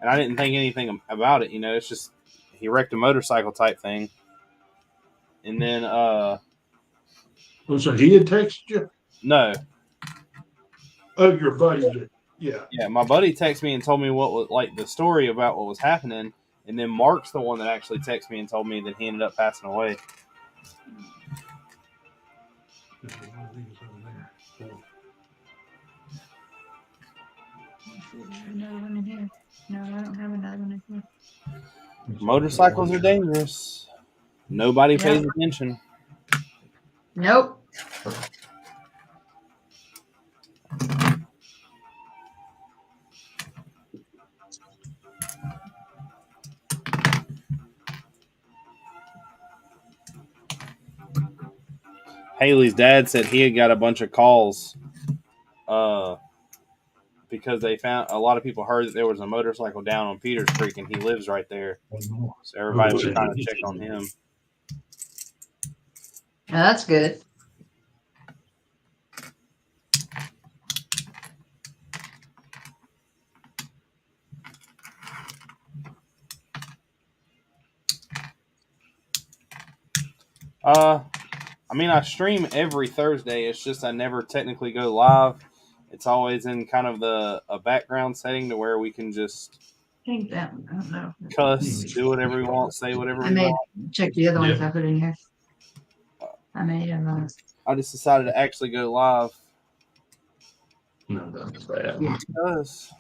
and I didn't think anything about it. You know, it's just he wrecked a motorcycle type thing. And then, So he had texted you? No. Oh, your buddy did. Yeah. Yeah, my buddy texted me and told me what was like the story about what was happening, and then Mark's the one that actually texted me and told me that he ended up passing away. Another one in here. No, I don't have another one in here. Motorcycles are dangerous. Nobody pays attention. Nope. Haley's dad said he had got a bunch of calls because they found a lot of people heard that there was a motorcycle down on Peters Creek, and he lives right there. So everybody was trying to check on him. Oh, that's good. I mean, I stream every Thursday. It's just I never technically go live. It's always in kind of a background setting to where we can just I think that one. I don't know. cuss, do whatever we want, say whatever we want. Check the other ones I put in here. I made them. I just decided to actually go live. No, that's bad. Because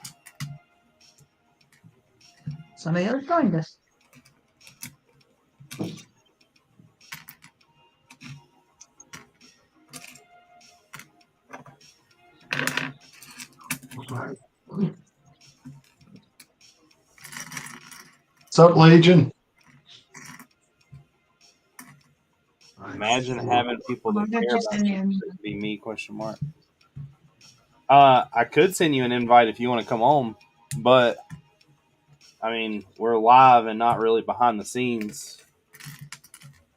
Somebody else joined us. What's up, Legion? imagine having people that care about you. It'd be me, question mark. I could send you an invite if you want to come on, but I mean, we're live and not really behind the scenes.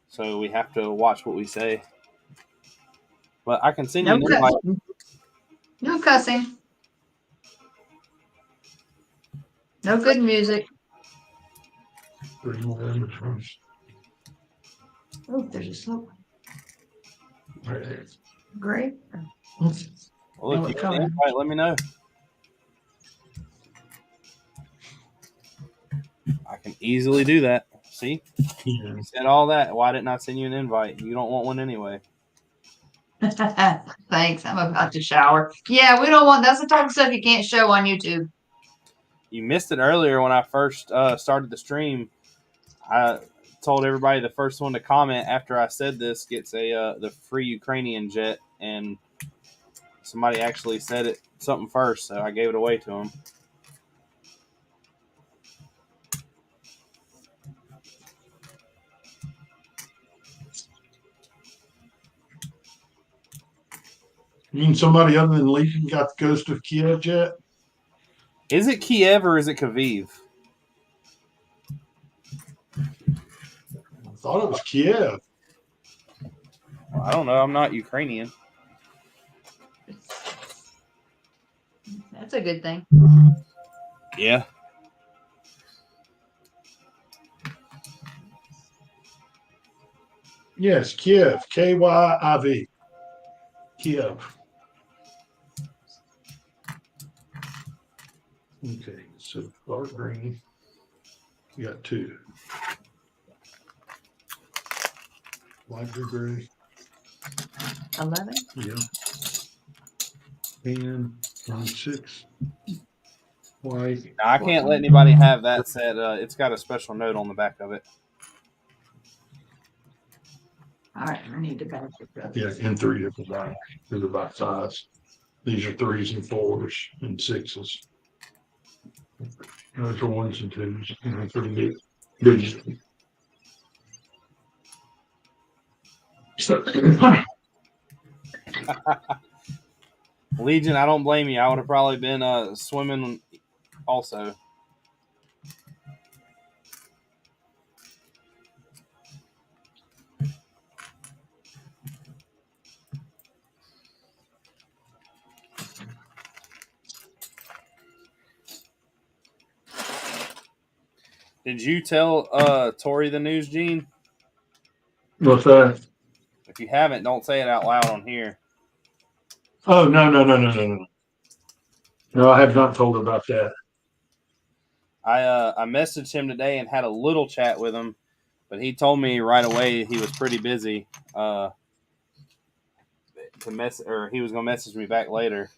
So we have to watch what we say. But I can send you an invite. No cussing. No good music. Oh, there's a slope. Great. Well, if you get an invite, let me know. I can easily do that. See? You said all that. Why didn't I send you an invite? You don't want one anyway. Thanks. I'm about to shower. Yeah, we don't want that's the type of stuff you can't show on YouTube. You missed it earlier when I first started the stream. I told everybody the first one to comment after I said this gets the free Ukrainian jet, and somebody actually said it something first, so I gave it away to them. You mean somebody other than Legion got the Ghost of Kiev jet? Is it Kiev or is it Kyiv? thought it was Kiev. Well, I don't know. I'm not Ukrainian. That's a good thing. Yeah. Yes, Kiev. Kyiv. Kiev. Okay, so dark green. You got 2. Light blue gray. 11. Yeah. And 6. White. Now, I can't let anybody have that set. It's got a special note on the back of it. All right, I need to back it up. Yeah, in 3 different dice. They're about size. These are 3s and 4s and 6s. Those are 1s and 2s. And 3 big. Legion, I don't blame you. I would have probably been swimming also. Did you tell Tori the news, Gene? What's that? If you haven't, don't say it out loud on here. Oh, no. No, I have not told her about that. I messaged him today and had a little chat with him, but he told me right away he was pretty busy. He was gonna message me back later.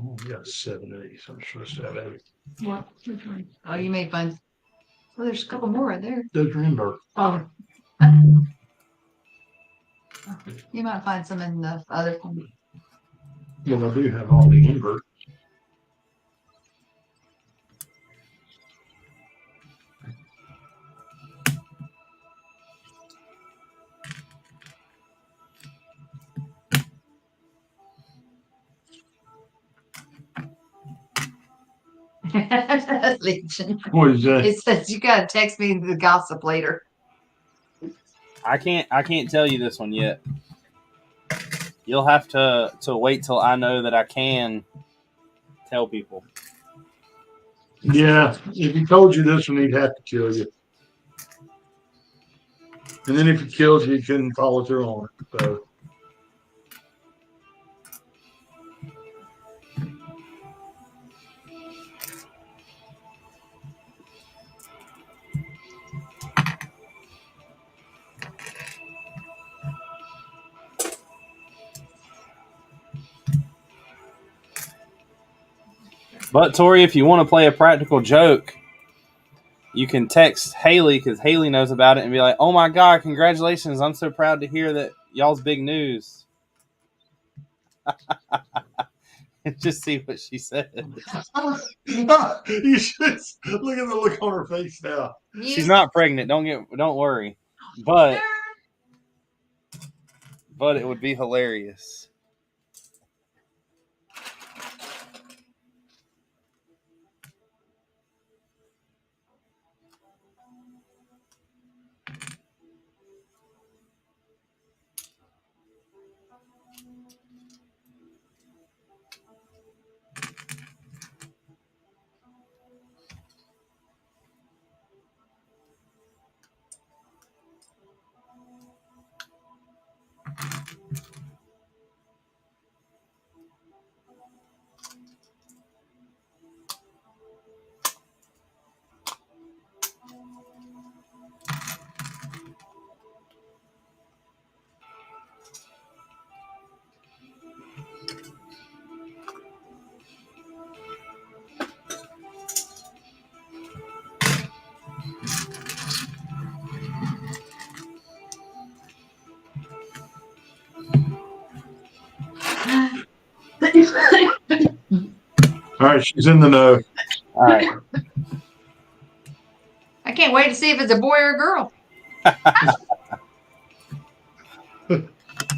Oh, we got 7 of these. I'm supposed to have 8. What? Oh, you made fun. Well, there's a couple more right there. Those are in dark. Oh. You might find some in the other one. Well, I do have all the invert. Legion. What is that? It says you gotta text me the gossip later. I can't tell you this one yet. You'll have to wait till I know that I can tell people. Yeah, if he told you this one, he'd have to kill you. And then if he kills you, he couldn't follow through on it. So. But Tori, if you want to play a practical joke, you can text Haley because Haley knows about it and be like, "Oh my God, congratulations! I'm so proud to hear that y'all's big news." And just see what she said. You should look at the look on her face now. She's not pregnant. Don't worry. But it would be hilarious. All right, she's in the know. All right. I can't wait to see if it's a boy or a girl.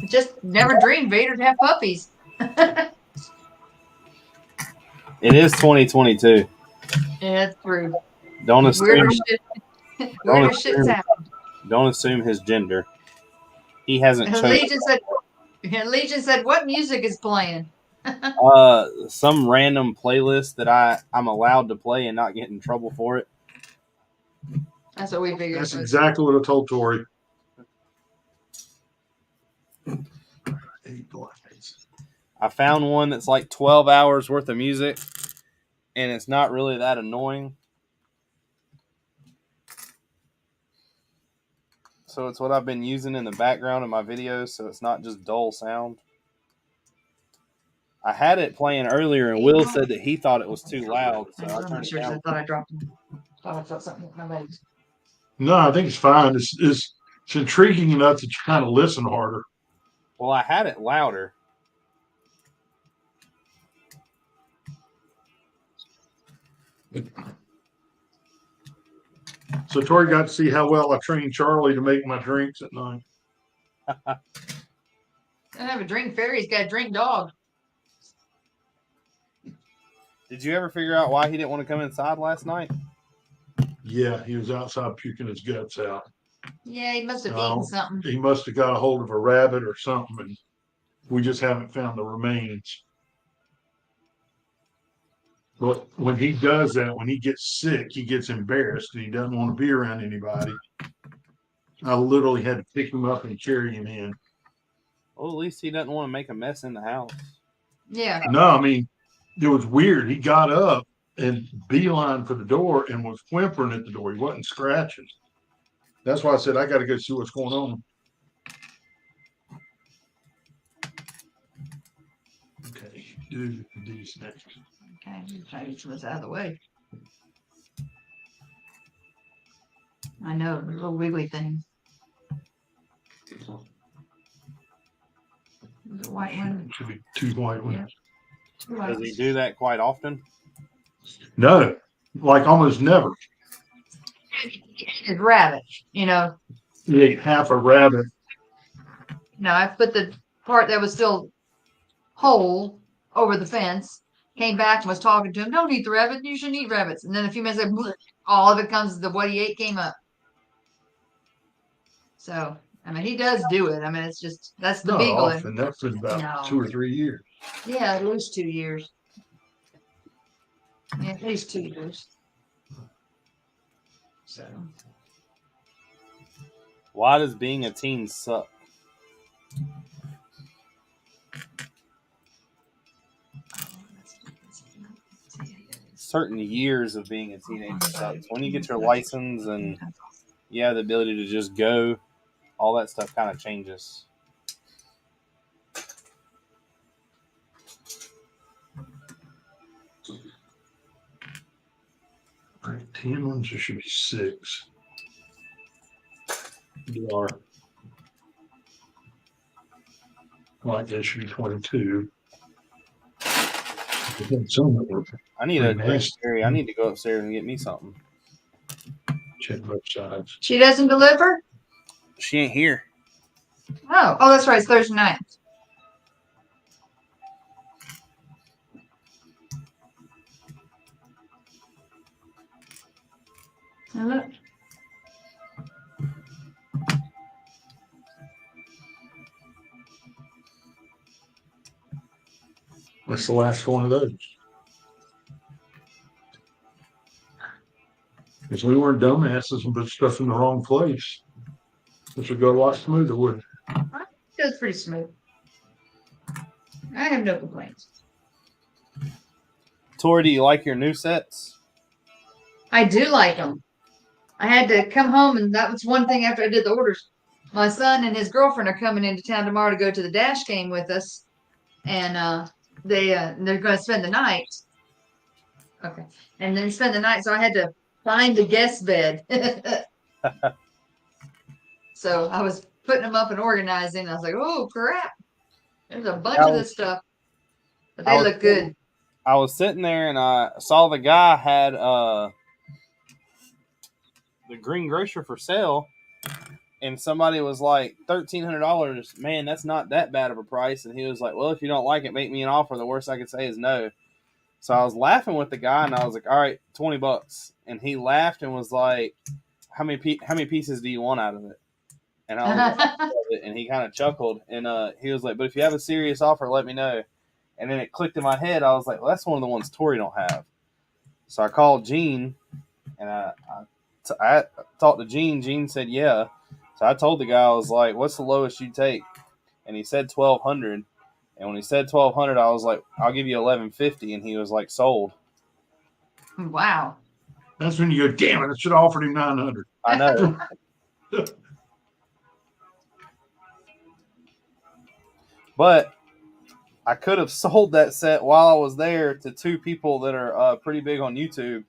Just never dreamed Vader'd have puppies. It is 2022. Yeah, that's true. Don't assume. Weirder shit's happened. Don't assume his gender. He hasn't chosen. Legion said, "What music is playing?" Some random playlist that I'm allowed to play and not get in trouble for it. That's what we figured. That's exactly what I told Tori. I found one that's like 12 hours worth of music, and it's not really that annoying. So it's what I've been using in the background of my videos, so it's not just dull sound. I had it playing earlier, and Will said that he thought it was too loud, so I turned it down. I thought I dropped them. Thought I felt something with my legs. No, I think it's fine. It's intriguing enough that you kind of listen harder. Well, I had it louder. So Tori got to see how well I trained Charlie to make my drinks at night. Doesn't have a drink fairy. He's got a drink dog. Did you ever figure out why he didn't want to come inside last night? Yeah, he was outside puking his guts out. Yeah, he must have eaten something. He must have got a hold of a rabbit or something, and we just haven't found the remains. But when he does that, when he gets sick, he gets embarrassed and he doesn't want to be around anybody. I literally had to pick him up and carry him in. Well, at least he doesn't want to make a mess in the house. Yeah. No, I mean, it was weird. He got up and beeline for the door and was whimpering at the door. He wasn't scratching. That's why I said, I got to go see what's going on. Okay, do these next. Okay, try to get this out of the way. I know, the little wiggly thing. The white one. Should be two white ones. Yeah. Does he do that quite often? No, like almost never. It's rabbit, you know. He ate half a rabbit. No, I put the part that was still whole over the fence. Came back and was talking to him. Don't eat the rabbit. You shouldn't eat rabbits. And then a few minutes later, all of it comes. What he ate came up. So I mean, he does do it. I mean, it's just that's the Not beagle. often. That's been about 2 or 3 years. Yeah, at least 2 years. Yeah, at least 2 years. So. Why does being a teen suck? Certain years of being a teenager sucks. When you get your license and you have the ability to just go, all that stuff kind of changes. All right, 10 ones, there should be 6. You are. Like that should be 22. I need a drink, Gary. I need to go upstairs and get me something. Check both sides. She doesn't deliver? She ain't here. Oh, that's right. It's Thursday night. Now look. That's the last one of those. Because we weren't dumbasses and put stuff in the wrong place. This would go a lot smoother, wouldn't it? It goes pretty smooth. I have no complaints. Tori, do you like your new sets? I do like them. I had to come home, and that was one thing after I did the orders. My son and his girlfriend are coming into town tomorrow to go to the Dash game with us, and they're going to spend the night. Okay, and then spend the night. So I had to find the guest bed. So I was putting them up and organizing. I was like, "Oh crap! There's a bunch of this stuff, but they look good." I was sitting there and I saw the guy had the green grocer for sale, and somebody was like $1,300. Man, that's not that bad of a price. And he was like, "Well, if you don't like it, make me an offer. The worst I could say is no." So I was laughing with the guy, and I was like, "All right, $20." And he laughed and was like, "How many pieces do you want out of it?" And I was like, and he kind of chuckled, and he was like, "But if you have a serious offer, let me know." And then it clicked in my head. I was like, "Well, that's one of the ones Tori don't have." So I called Gene, and I talked to Gene. Gene said, "Yeah." So I told the guy, I was like, "What's the lowest you take?" And he said 1,200. And when he said 1,200, I was like, "I'll give you 1,150." And he was like, "Sold." Wow. That's when you go, damn it, I should have offered him 900. I know. But I could have sold that set while I was there to two people that are pretty big on YouTube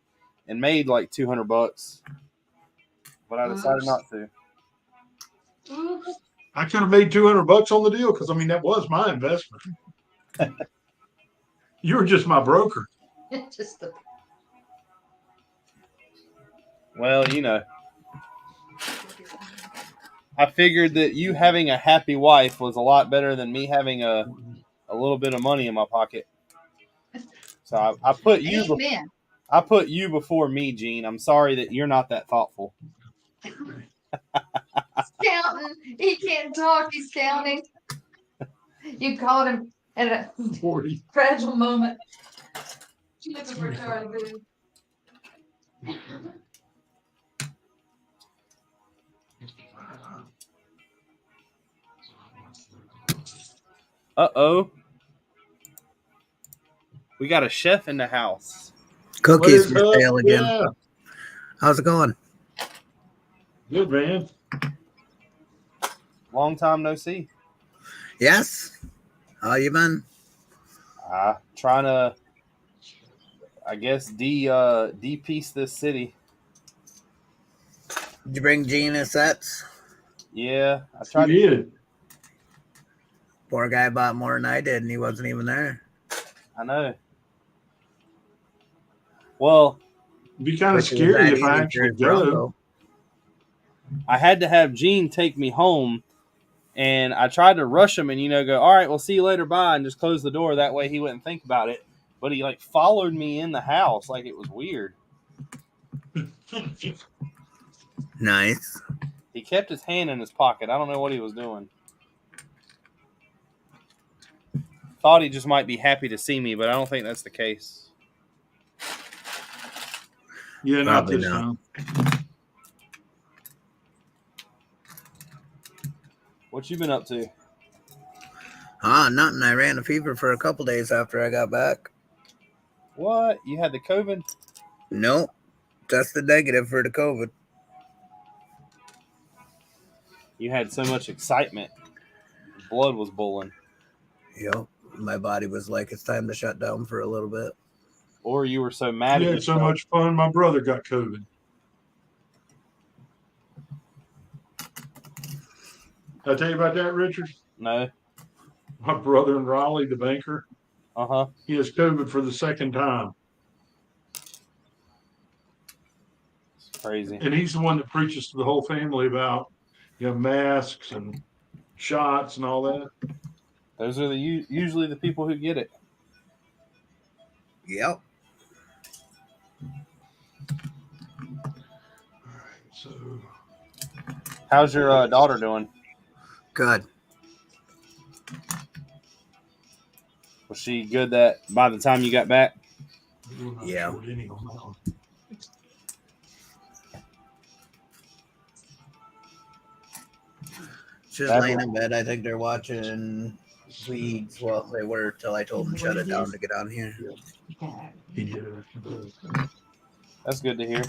and made like $200. But I decided not to. Oops. I could have made $200 on the deal because, I mean, that was my investment. You were just my broker. Just the Well, I figured that you having a happy wife was a lot better than me having a little bit of money in my pocket. So I put you. Amen. I put you before me, Gene. I'm sorry that you're not that thoughtful. Counting. He can't talk. He's counting. You caught him at a 40. fragile moment. It's a retarded. Uh-oh. We got a chef in the house. Cookies for sale again. Yeah. How's it going? Good, man. Long time no see. Yes. How you been? Trying to, I guess, de-piece this city. Did you bring Gene his sets? Yeah, I tried. You did. Poor guy bought more than I did, and he wasn't even there. I know. Well, It'd be kind of Which was scary that if I easy for actually his go. Bronco. I had to have Gene take me home, and I tried to rush him and, go, "All right, we'll see you later, bye," and just close the door. That way he wouldn't think about it. But he, followed me in the house. Like, it was weird. Nice. He kept his hand in his pocket. I don't know what he was doing. Thought he just might be happy to see me, but I don't think that's the case. Yeah, not Probably this not. time. What you been up to? Nothing. I ran a fever for a couple days after I got back. What? You had the COVID? Nope. Tested negative for the COVID. You had so much excitement. Blood was boiling. Yep. My body was like, it's time to shut down for a little bit. Or you were so mad You at had so yourself. much fun. My brother got COVID. Did I tell you about that, Richard? No. My brother in Raleigh, the banker, Uh-huh. he has COVID for the second time. It's crazy. And he's the one that preaches to the whole family about, masks and shots and all that. Those are usually the people who get it. Yep. So, How's your daughter doing? Good. Was she good that by the time you got back? Yeah. She's laying in bed. I think they're watching Weeds. Well, they were till I told them to shut it down to get on here. That's good to hear.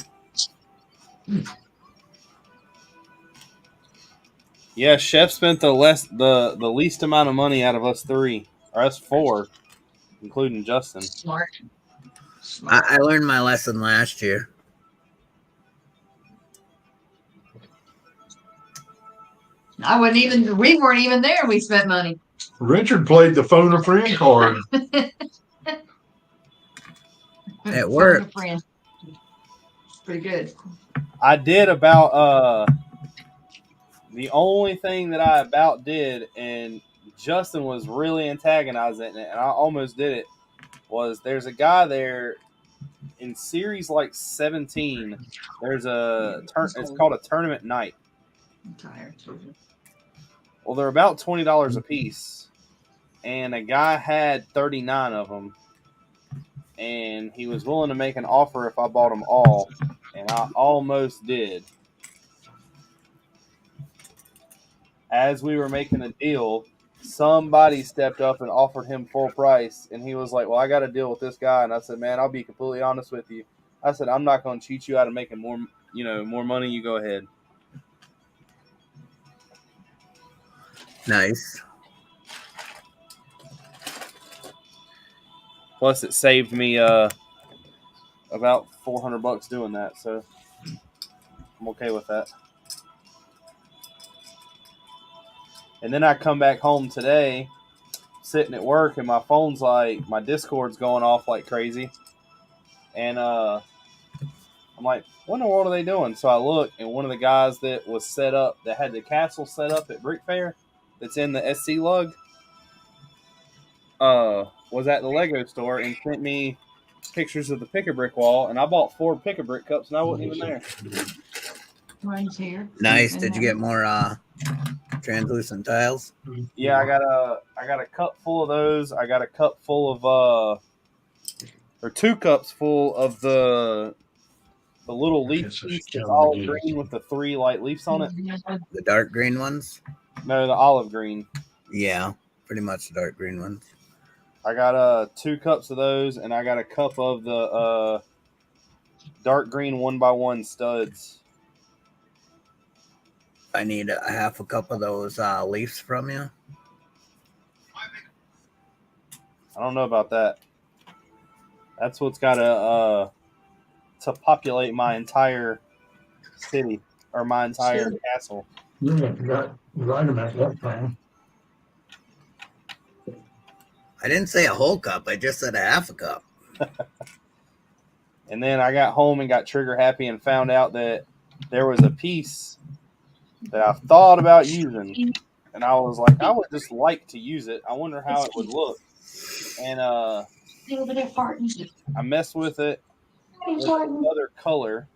Yeah, Chef spent the least amount of money out of us three, or us four, including Justin. Smart. I learned my lesson last year. We weren't even there. We spent money. Richard played the phone a friend card. It worked. A friend. It's pretty good. I did about the only thing that I about did, and Justin was really antagonizing it, and I almost did it. Was there's a guy there in series like 17? There's it's called a tournament night. I'm tired. Well, they're about $20 a piece, and a guy had 39 of them, and he was willing to make an offer if I bought them all, and I almost did. As we were making a deal, somebody stepped up and offered him full price, and he was like, well, I got to deal with this guy. And I said, man, I'll be completely honest with you. I said, I'm not going to cheat you out of making more money. You go ahead. Nice. Plus, it saved me about $400 doing that, so I'm okay with that. And then I come back home today, sitting at work, and my phone's like, my Discord's going off like crazy. And I'm like, what in the world are they doing? So I look, and one of the guys that was set up, that had the castle set up at Brick Fair, that's in the SC lug, was at the Lego store and sent me pictures of the Pick-a-Brick wall, and I bought 4 Pick-a-Brick cups, and I wasn't even there. Mine's here. Nice. Did you get more translucent tiles? Yeah, I got a cup full of those. I got a cup full of or 2 cups full of the little leaf piece that's olive green with the 3 light leaves on it. The dark green ones? No, the olive green. Yeah, pretty much the dark green ones. I got 2 cups of those, and I got a cup of the dark green 1x1 studs. I need a half a cup of those leaves from you. I don't know about that. That's what's got to populate my entire city or my entire castle. Yeah, got right about that time. I didn't say a whole cup. I just said a half a cup. And then I got home and got trigger happy and found out that there was a piece that I thought about using. And I was like, I would just like to use it. I wonder how it would look. And I messed with it with another color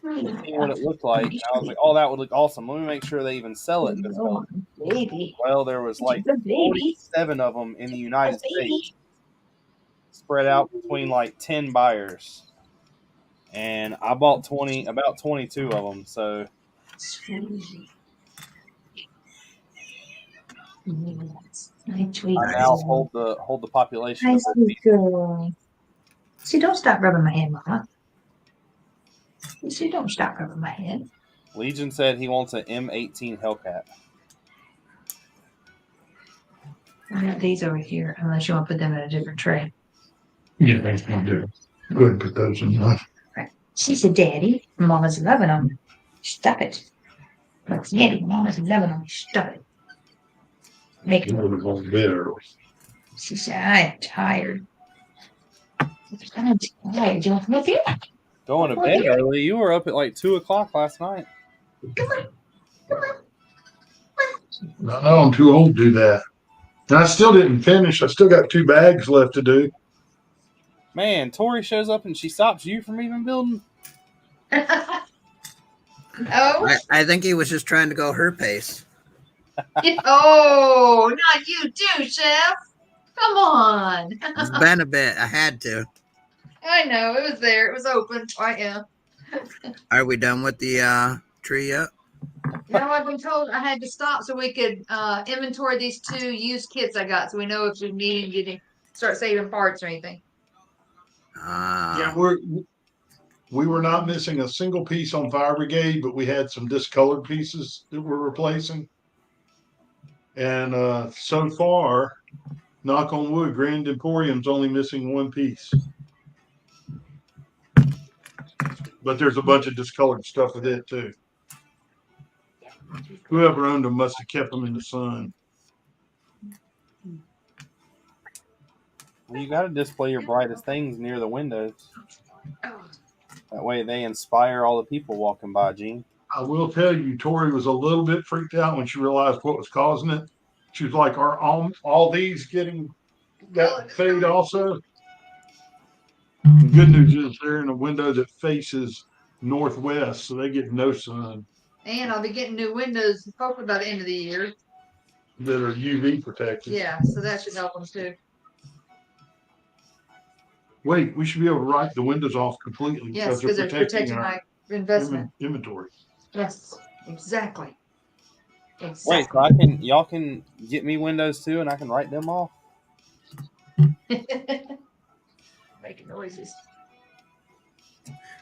to see what it looked like. And I was like, oh, that would look awesome. Let me make sure they even sell it in this color. Well, there was like 47 of them in the United States, spread out between like 10 buyers. And I bought about 22 of them. So I now hold the population of this piece. See, don't stop rubbing my head, Mama. See, don't stop rubbing my head. Legion said he wants an M18 Hellcat. I got these over here, unless you want to put them in a different tray. Yeah, thanks, I'll do it. Go ahead and put those in there. Right. She said, Daddy, Mama's loving them. Stop it. But Daddy, Mama's loving them. Stop it. Make it. We'll go to bed early. She said, I'm tired. I'm tired. Do you want to with you? Going to bed early? You were up at like 2 o'clock last night. Come on. Come on. I know I'm too old to do that. And I still didn't finish. I still got 2 bags left to do. Man, Tori shows up and she stops you from even building. Oh. I think he was just trying to go her pace. Oh, not you too, Chef. Come on. It's been a bit. I had to. I know. It was there. It was open. I am. Are we done with the tree yet? No, I've been told I had to stop so we could inventory these 2 used kits I got, so we know if we need to start saving parts or anything. Yeah, we were not missing a single piece on Fire Brigade, but we had some discolored pieces that we're replacing. And so far, knock on wood, Grand Emporium's only missing 1 piece. But there's a bunch of discolored stuff with it too. Whoever owned them must have kept them in the sun. Well, you got to display your brightest things near the windows. That way they inspire all the people walking by, Gene. I will tell you, Tori was a little bit freaked out when she realized what was causing it. She was like, "Are all these getting that fade also?" The good news is they're in a window that faces northwest, so they get no sun And I'll be getting new windows hopefully by the end of the year. that are UV protected. Yeah, so that should help them too. Wait, we should be able to write the windows off completely Yes, because because they're they're protecting our my investment. inventory. Yes, exactly. Wait, Exactly. so y'all can get me windows too, and I can write them off. Making noises.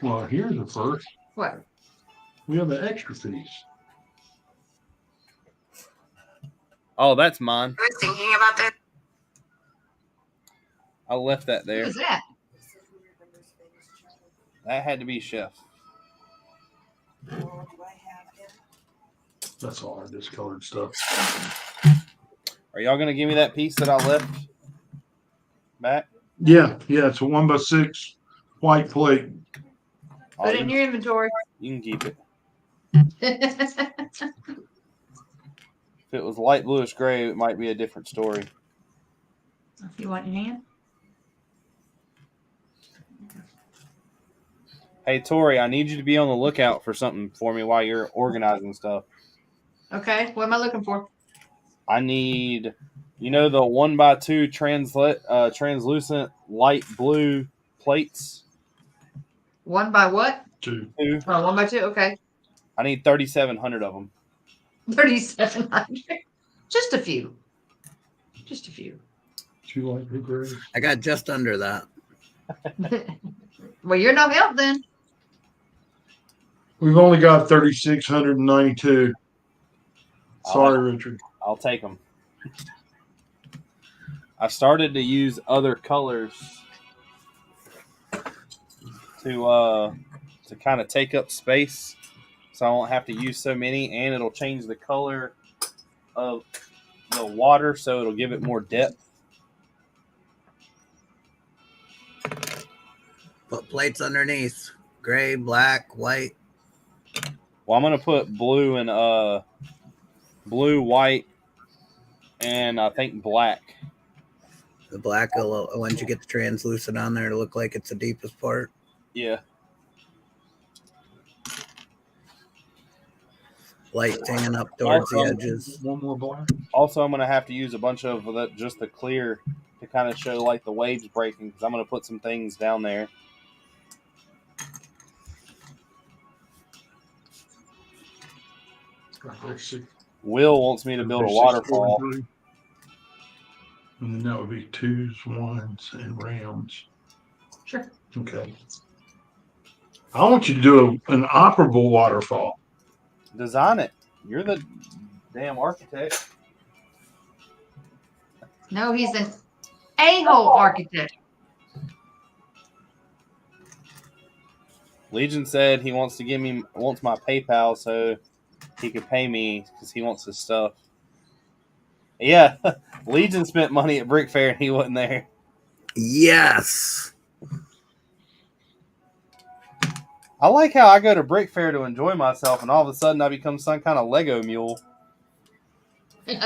Well, here's the first. What? We have the extra fees. Oh, that's mine. I was thinking about this. I left that Who there. is that? That had to be Chef. That's all our discolored stuff. Are y'all gonna give me that piece that I left back? Yeah, it's a 1x6 white plate. Put it in your inventory. You can keep it. If it was light bluish gray, it might be a different story. If you want your hand. Hey, Tori, I need you to be on the lookout for something for me while you're organizing stuff. Okay, what am I looking for? I need, the 1x2 translucent light blue plates. 1 by what? 2. 2. Oh, 1 by 2. Okay. I need 3,700 of them. 3,700. Just a few. Just a few. 2 light blue grays. I got just under that. Well, you're no help then. We've only got 3,692. Sorry, Richard. I'll take them. I started to use other colors to kind of take up space, so I won't have to use so many, and it'll change the color of the water, so it'll give it more depth. Put plates underneath. Gray, black, white. Well, I'm gonna put blue and blue, white, and I think black. The black, once you get the translucent on there, it'll look like it's the deepest part. Yeah. Light tan up towards the edges. One more black. Also, I'm gonna have to use a bunch of just the clear to kind of show like the waves breaking, because I'm gonna put some things down there. Will wants me to build a waterfall. And then that would be 2s, 1s, and rounds. Sure. Okay. I want you to do an operable waterfall. Design it. You're the damn architect. No, he's an a-hole architect. Legion said he wants my PayPal so he could pay me because he wants his stuff. Yeah, Legion spent money at Brick Fair and he wasn't there. Yes. I like how I go to Brick Fair to enjoy myself, and all of a sudden I become some kind of Lego mule. Hey,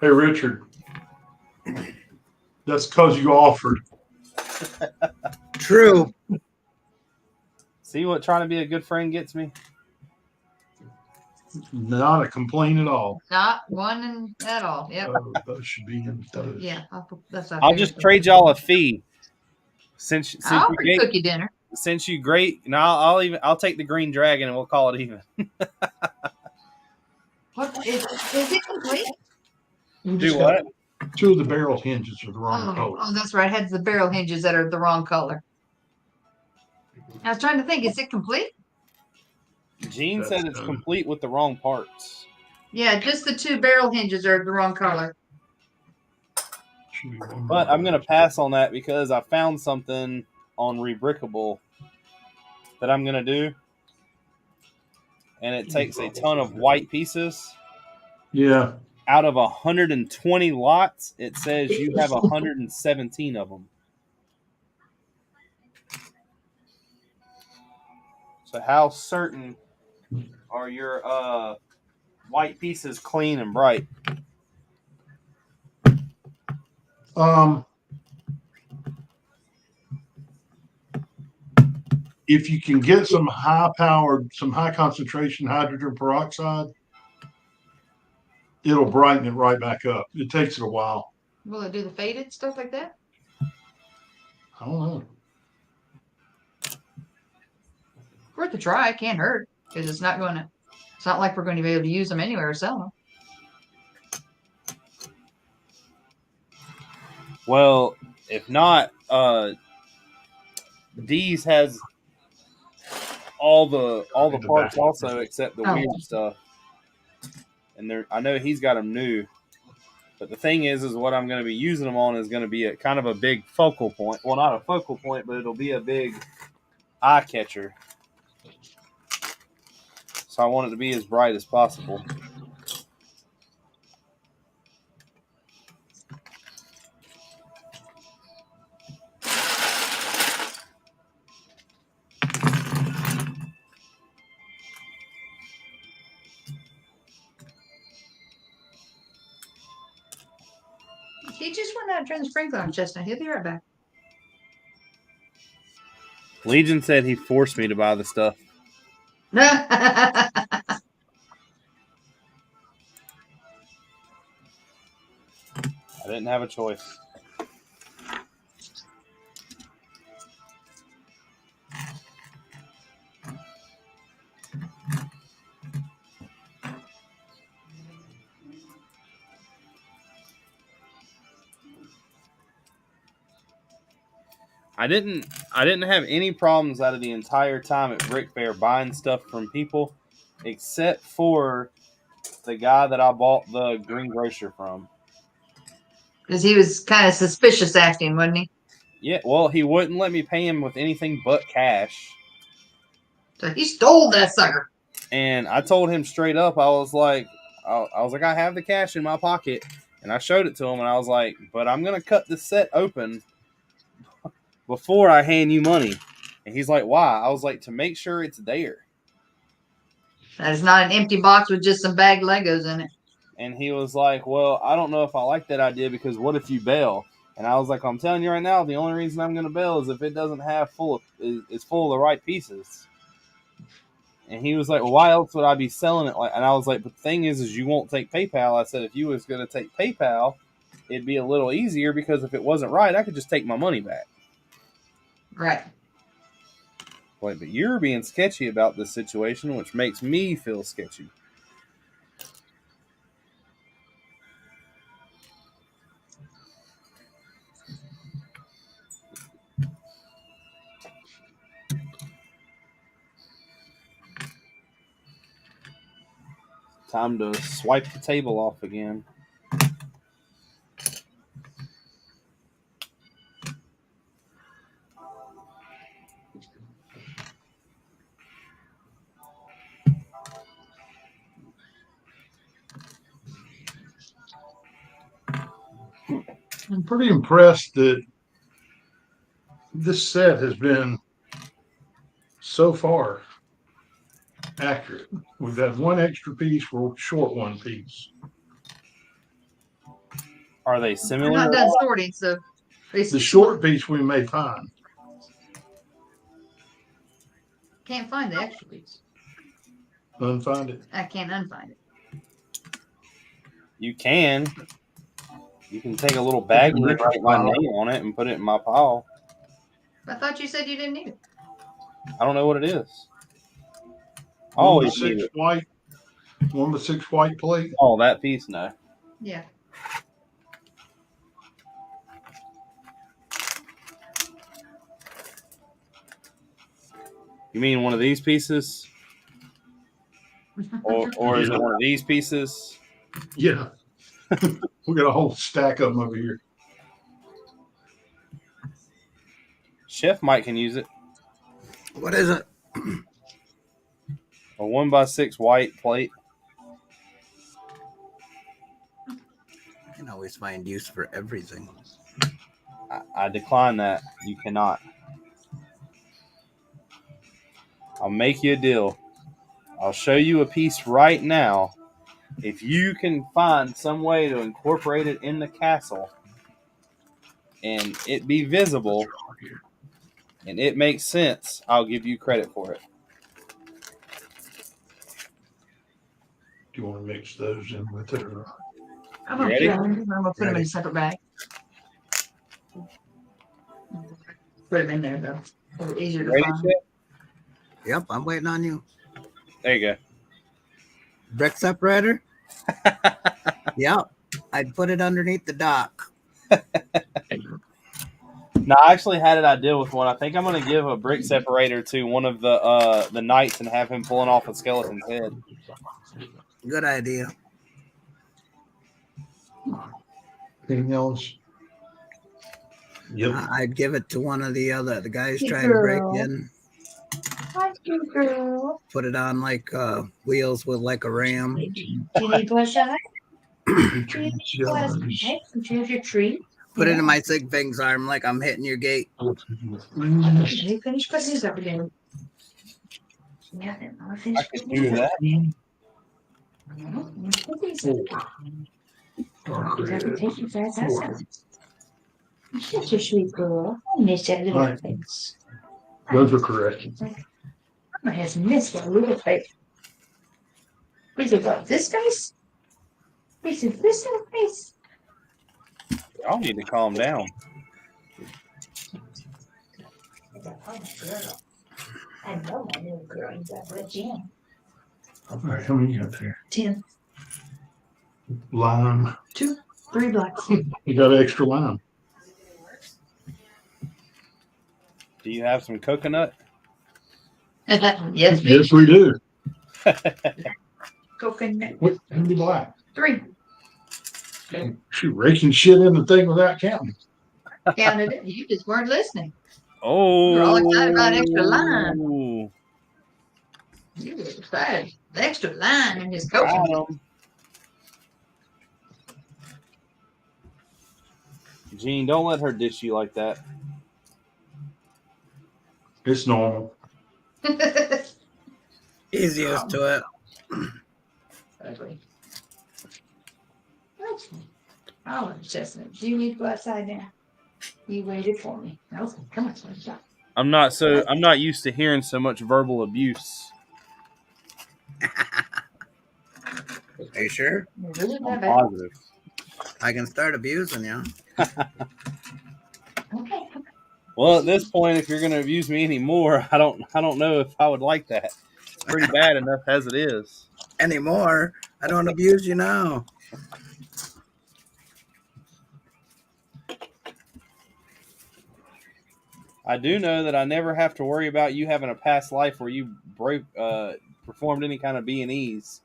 Richard. That's because you offered. True. See what trying to be a good friend gets me? Not a complaint at all. Not one at all. Yep. Those should be in those. Yeah. I'll just trade y'all a fee. Since I'll you cook you dinner. Since you great, I'll take the green dragon and we'll call it even. What is it complete? Do what? 2 of the barrel hinges are the wrong color. Oh, that's right. It has the barrel hinges that are the wrong color. I was trying to think, is it complete? Gene said it's complete with the wrong parts. Yeah, just the 2 barrel hinges are the wrong color. But I'm going to pass on that because I found something on Rebrickable that I'm going to do. And it takes a ton of white pieces. Yeah. out of 120 lots, it says you have 117 of them. So how certain are your white pieces clean and bright? If you can get some high-powered, some high concentration hydrogen peroxide, it'll brighten it right back up. It takes it a while. Will it do the faded stuff like that? I don't know. Worth a try. It can't hurt because it's not going to. It's not like we're going to be able to use them anywhere or sell them. Well, if not, D's has all the parts also except the weird stuff. And I know he's got them new. But the thing is what I'm going to be using them on is going to be a kind of a big focal point. Well, not a focal point, but it'll be a big eye catcher. So I want it to be as bright as possible. He just went out and turned the sprinkler on, Chestnut. He'll be right back. Legion said he forced me to buy the stuff. I I didn't have a choice. I didn't have any problems out of the entire time at Brick Fair buying stuff from people, except for the guy that I bought the green grocer from. Because he was kind of suspicious acting, wasn't he? Yeah, well, he wouldn't let me pay him with anything but cash. So he stole that sucker. And I told him straight up, I was like, I have the cash in my pocket. And I showed it to him, and I was like, but I'm going to cut this set open before I hand you money. And he's like, why? I was like, to make sure it's there. That is not an empty box with just some bagged Legos in it. And he was like, well, I don't know if I like that idea because what if you bail? And I was like, I'm telling you right now, the only reason I'm going to bail is if it doesn't have it's full of the right pieces. And he was like, well, why else would I be selling it? And I was like, but the thing is you won't take PayPal. I said, if you was going to take PayPal, it'd be a little easier because if it wasn't right, I could just take my money back. Right. Wait, but you're being sketchy about this situation, which makes me feel sketchy. Time to swipe the table off again. I'm pretty impressed that this set has been so far accurate. We've had one extra piece, we're short one piece. Are they We're similar? not done sorting, so The short piece we may find. can't find the extra piece. Unfind it. I can't unfind it. You can. You can take a little bag and write my name on it and put it in my pile. I thought you said you didn't need it. I don't know what it is. One with 6 white. One with 6 white plate. Oh, that piece, no. Yeah. You mean one of these pieces? Or is it one of these pieces? Yeah. We got a whole stack of them over here. Chef Mike can use it. What is it? A 1x6 white plate. You can always find use for everything. I decline that. You cannot. I'll make you a deal. I'll show you a piece right now. If you can find some way to incorporate it in the castle and it be visible and it makes sense, I'll give you credit for it. Do you want to mix those in with it or? I'm You gonna ready? put them in a separate bag. Put them in there though. A little easier to Ready, find. Chip? Yep, I'm waiting on you. There you Brix separator? Yep. I'd put it underneath the dock. go. No, I actually had an idea with one. I think I'm going to give a brick separator to one of the knights and have him pulling off a skeleton's head. Good idea. Anything else? Yep. I'd give it to one of the guys Hey, trying to break girl. in. Hi, cute girl. Put it on like wheels with like a ram. Do you need blush eye? Do you need blush eye? Would you have your treat? Put it in my Sig Fing's arm like I'm hitting your gate. You finish putting these up again. Yeah, then I'll finish I could do that. Put these up. You have to take your fast ass out. You're such a sweet girl. I miss that little Right. face. Those are correct. Mama has missed that little face. We said, what, this face? We said, this little face. Y'all need to calm down. I know my little girl. You got red jam. All right, how many you got there? 10, Lime. 2, 3 blocks. You got extra lime. Do you have some coconut? Yes, Yes, we do. coconut. What? How many black? 3. She raking shit in the thing without counting. Counted it. You just weren't listening. Oh. You're all excited about extra lime. You were excited. The extra lime in his coconut. Got 'em. Gene, don't let her dish you like that. It's normal. He's used to it. Ugly. Oh, Chestnut, do you need to go outside now? You waited for me. Okay, come on, let's go. I'm not used to hearing so much verbal abuse. Are you sure? You're really not I'm bad. positive. I can start abusing you. Okay. Well, at this point, if you're going to abuse me anymore, I don't know if I would like that. It's pretty bad enough as it is. Anymore? I don't abuse you now. I do know that I never have to worry about you having a past life where you performed any kind of B&Es.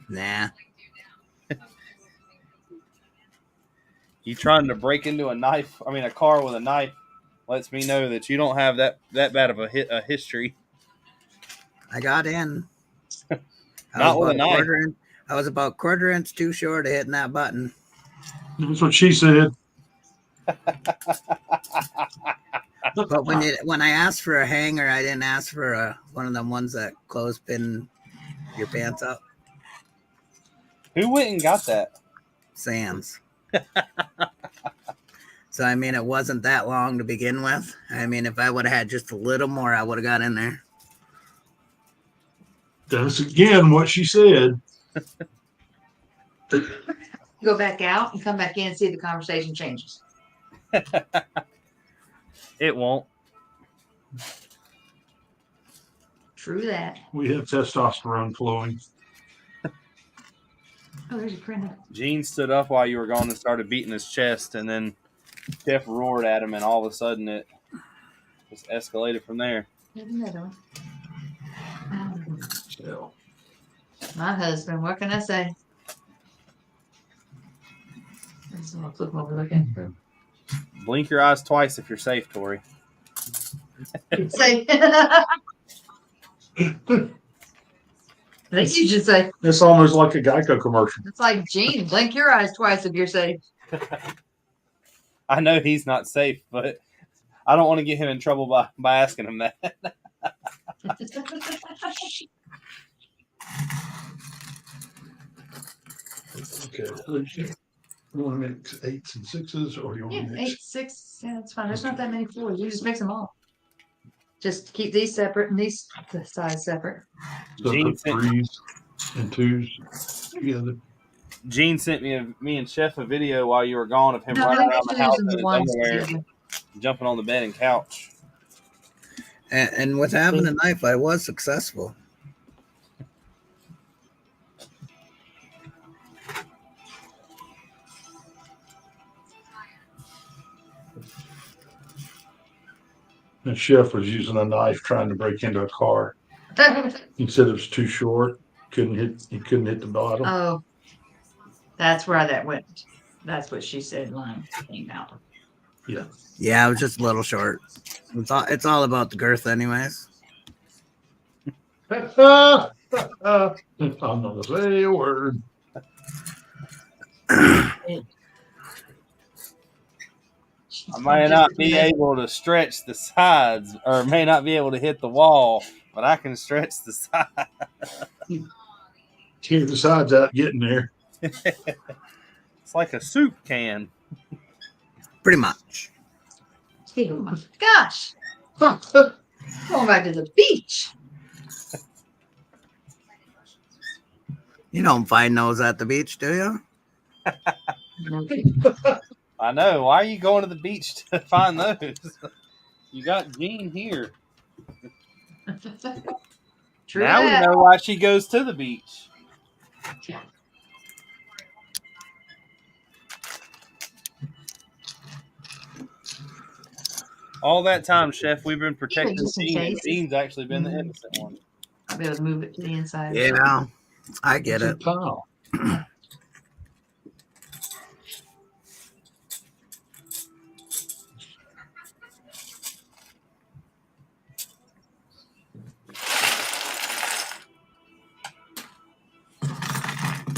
Nah. You trying to break into a car with a knife lets me know that you don't have that bad of a history. I got in. Not with a knife. I was about quarter inch too short of hitting that button. That's what she said. But when I asked for a hanger, I didn't ask for one of them ones that clothespin your pants up. Who went and got that? Sam's. So, I mean, it wasn't that long to begin with. I mean, if I would have had just a little more, I would have got in there. That's again what she said. Go back out and come back in and see if the conversation changes. It won't. True that. We have testosterone flowing. Oh, there's a printer. Gene stood up while you were gone and started beating his chest, and then Jeff roared at him, and all of a sudden it just escalated from there. There's another one. So, My husband, what can I say? That's what I'll flip over looking. Blink your eyes twice if you're safe, Tori. Say, I think you should say, It's almost like a Geico commercial. it's like, Gene, blink your eyes twice if you're safe. I know he's not safe, but I don't want to get him in trouble by asking him that. Okay. You want to mix 8s and 6s, or you want Yeah, to mix 8, 6, yeah, that's fine. There's not that many floors. You just mix them all. Just keep these separate and these the size separate. so Gene put 3s and 2s together? Gene sent me and Chef a video while you were gone of him No, running the around the twos house and in the his ones underwear, together. jumping on the bed and couch. And with having a knife, I was successful. The chef was using a knife trying to break into a car. He said it was too short. He couldn't hit the bottom. Oh, that's where that went. That's what she said. Line came out. Yeah. Yeah, I was just a little short. It's all about the girth, anyways. I'm not gonna say a word. I may not be able to stretch the sides, or may not be able to hit the wall, but I can stretch the side. Tear the sides out getting there. It's like a soup can. Pretty much. Oh my gosh. Going back to the beach. You don't find those at the beach, do you? I know. Why are you going to the beach to find those? You got Gene here. True now that. we know why she goes to the beach. All that time, Chef, we've been protecting just in Gene, and case. Gene's actually been the innocent one. I'll be able to move it to the inside. Yeah, I get It's a it. tile.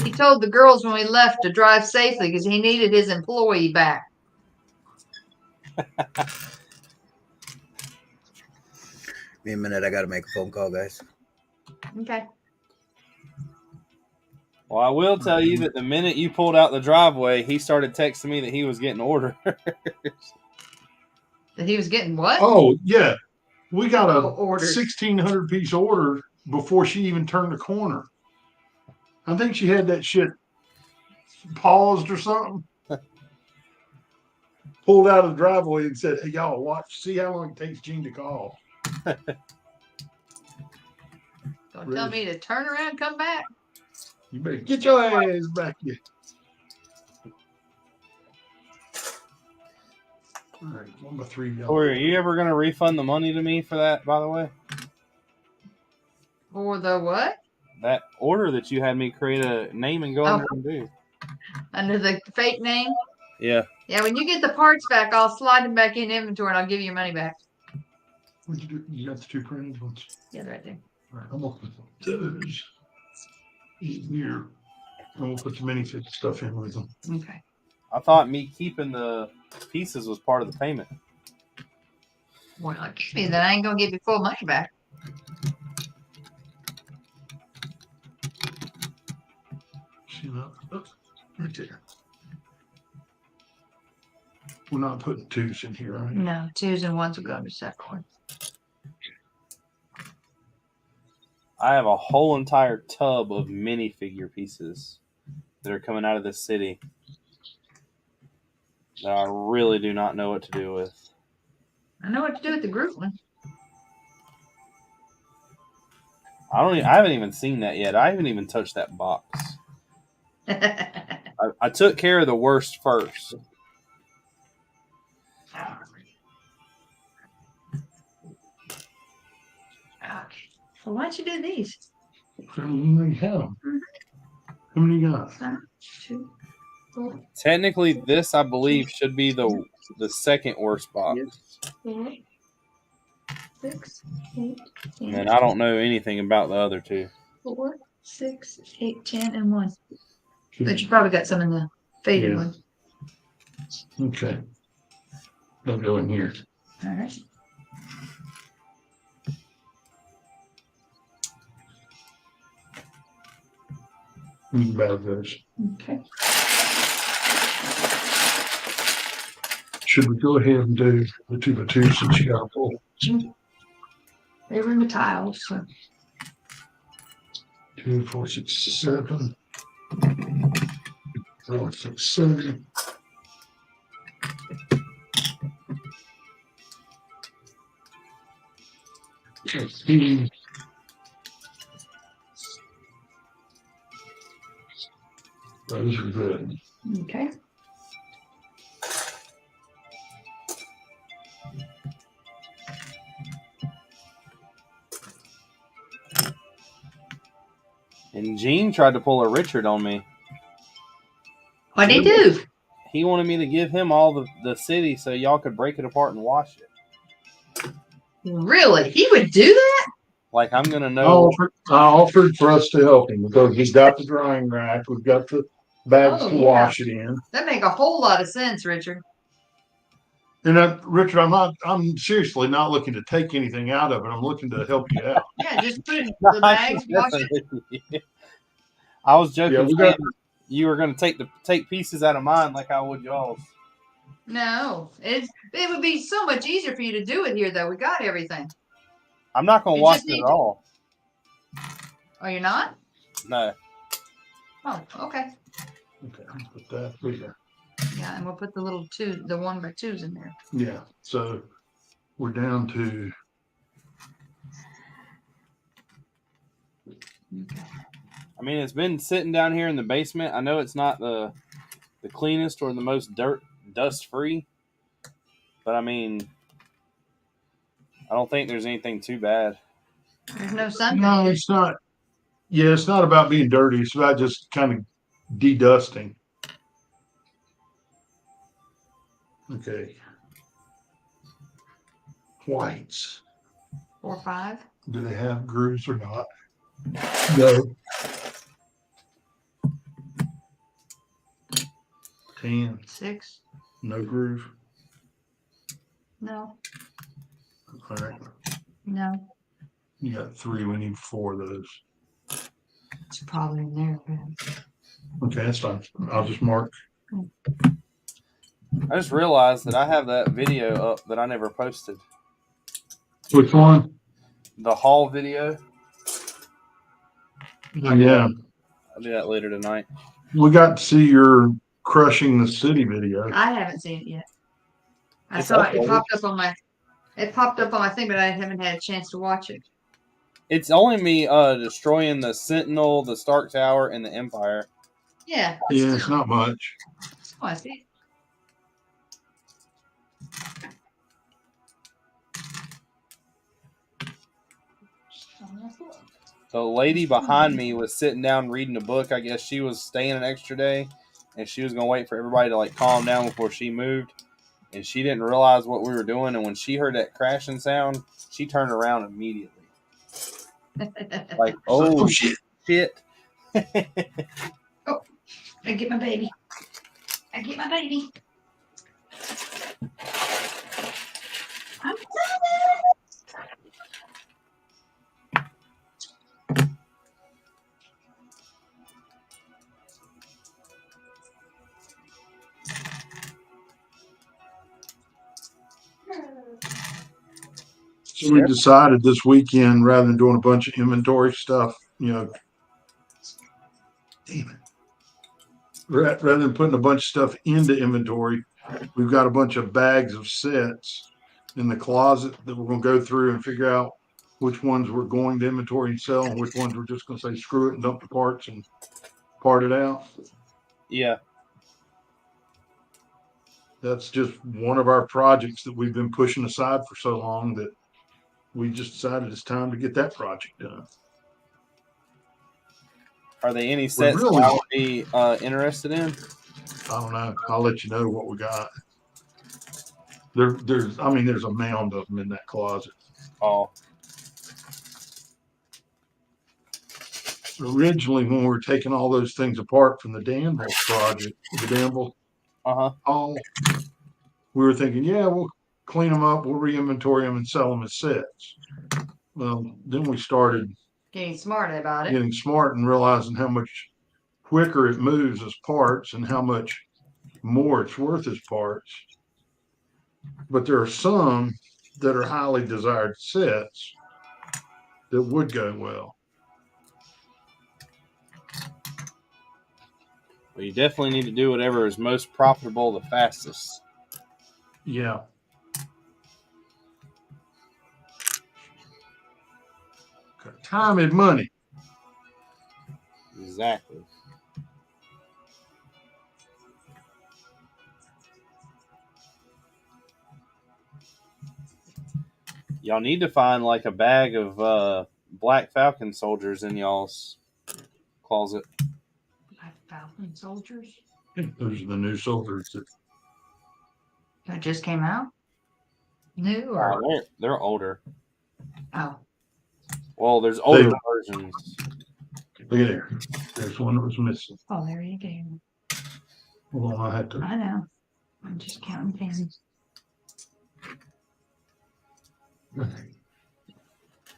He told the girls when we left to drive safely because he needed his employee back. Give me a minute. I got to make a phone call, guys. Okay. Well, I will tell you that the minute you pulled out the driveway, he started texting me that he was getting orders. That he was getting what? Oh yeah, we got a Orders. 1,600 piece order before she even turned the corner. I think she had that shit paused or something. Pulled out of the driveway and said, "Hey y'all, watch, see how long it takes Gene to call." Don't tell me to turn around and come back. You better get your ass back here. All right, 1 by 3. Corey, are you ever going to refund the money to me for that, by the way? For the what? That order that you had me create a name and go under and do. Under the fake name? Yeah. Yeah, when you get the parts back, I'll slide them back in inventory and I'll give you your money back. What'd you do? You got the 2 printed ones? Yeah, right there. All right, I'm gonna put those in here. I'm gonna put the minifig stuff in with them. Okay. I thought me keeping the pieces was part of the payment. Well, excuse me, then I ain't gonna give you full money back. See that? Oh, right there. We're not putting 2s in here, right? No, 2s and 1s will go to separate one. I have a whole entire tub of minifigure pieces that are coming out of this city that I really do not know what to do with. I know what to do with the group one. I haven't even seen that yet. I haven't even touched that box. I took care of the worst first. Okay. Well, why don't you do these? How many have them? How many you got? 2, 4, Technically, this, I believe, should be the second worst box. 4, 6, 8, And I don't know anything about the other two. 4, 6, 8, 10, and 1. But you probably got some in the faded Yeah. one. Okay. They'll go in here. All right. About those. Okay. Should we go ahead and do the 2x2 since you got a pull? They were in the tiles, so 2, 4, 6, 7. 4, 6, 7. Okay. Those are good. okay. And Gene tried to pull a Richard on me. What'd he do? He wanted me to give him all the city so y'all could break it apart and wash it. Really? He would do that? Like, I'm going to know. I offered for us to help him because he's got the drying rack. We've got the bags Oh, to yeah. wash it in. That make a whole lot of sense, Richard. And Richard, I'm seriously not looking to take anything out of it. I'm looking to help you out. Yeah, just put it in the bags, wash it. I was joking. Yeah, we got- you were going to take pieces out of mine like I would y'all's. No, it would be so much easier for you to do it here, though. We got everything. I'm not going to You wash just it need at to- all. Oh, you're not? No. Oh, okay. Okay, put that here. Yeah, and we'll put the little 1x2s in there. Yeah, so we're down to Okay. I mean, it's been sitting down here in the basement. I know it's not the cleanest or the most dust free, but I mean, I don't think there's anything too bad. There's no sun. no, it's not. Yeah, it's not about being dirty. It's about just kind of de-dusting. Okay. Whites. 4 or 5. Do they have grooves or not? No. 10. 6. No groove. No. All right. No. You got 3. We need 4 of those. It's probably in there. Okay, that's fine. I'll just mark. I just realized that I have that video up that I never posted. Which one? The haul video. Yeah. I'll do that later tonight. We got to see your crushing the city video. I haven't seen it yet. I It's saw it. It uploaded. popped up on my thing, but I haven't had a chance to watch it. It's only me destroying the Sentinel, the Stark Tower, and the Empire. Yeah. Yeah, it's not much. Oh, I see. The lady behind me was sitting down reading a book. I guess she was staying an extra day, and she was going to wait for everybody to like calm down before she moved. And she didn't realize what we were doing. And when she heard that crashing sound, she turned around immediately. Like, oh shit. Oh, I get my baby. I get my baby. I'm So we decided this weekend, rather than doing a bunch of inventory stuff, damn it. Rather than putting a bunch of stuff into inventory, we've got a bunch of bags of sets in the closet that we're going to go through and figure out which ones we're going to inventory and sell and which ones we're just going to say screw it and dump the parts and part it out. Yeah. That's just one of our projects that we've been pushing aside for so long that we just decided it's time to get that project done. Are there any sets that I would be interested in? I don't know. I'll let you know what we got. There's a mound of them in that closet. Oh. originally when we were taking all those things apart from the Danville project, the Danville hall, we were thinking, yeah, we'll clean them up, we'll re-inventory them and sell them as sets. Well, then we started Getting smart about it. getting smart and realizing how much quicker it moves as parts and how much more it's worth as parts. But there are some that are highly desired sets that would go well. Well, you definitely need to do whatever is most profitable the fastest. Yeah. Time and money. Exactly. Y'all need to find like a bag of Black Falcon soldiers in y'all's closet. Black Falcon soldiers? Those are the new soldiers That just came out? New or? They're older. Oh. Well, there's older versions. Look at there. There's one that was missing. Oh, there you go. Hold on, I had to. I know. I'm just counting pennies.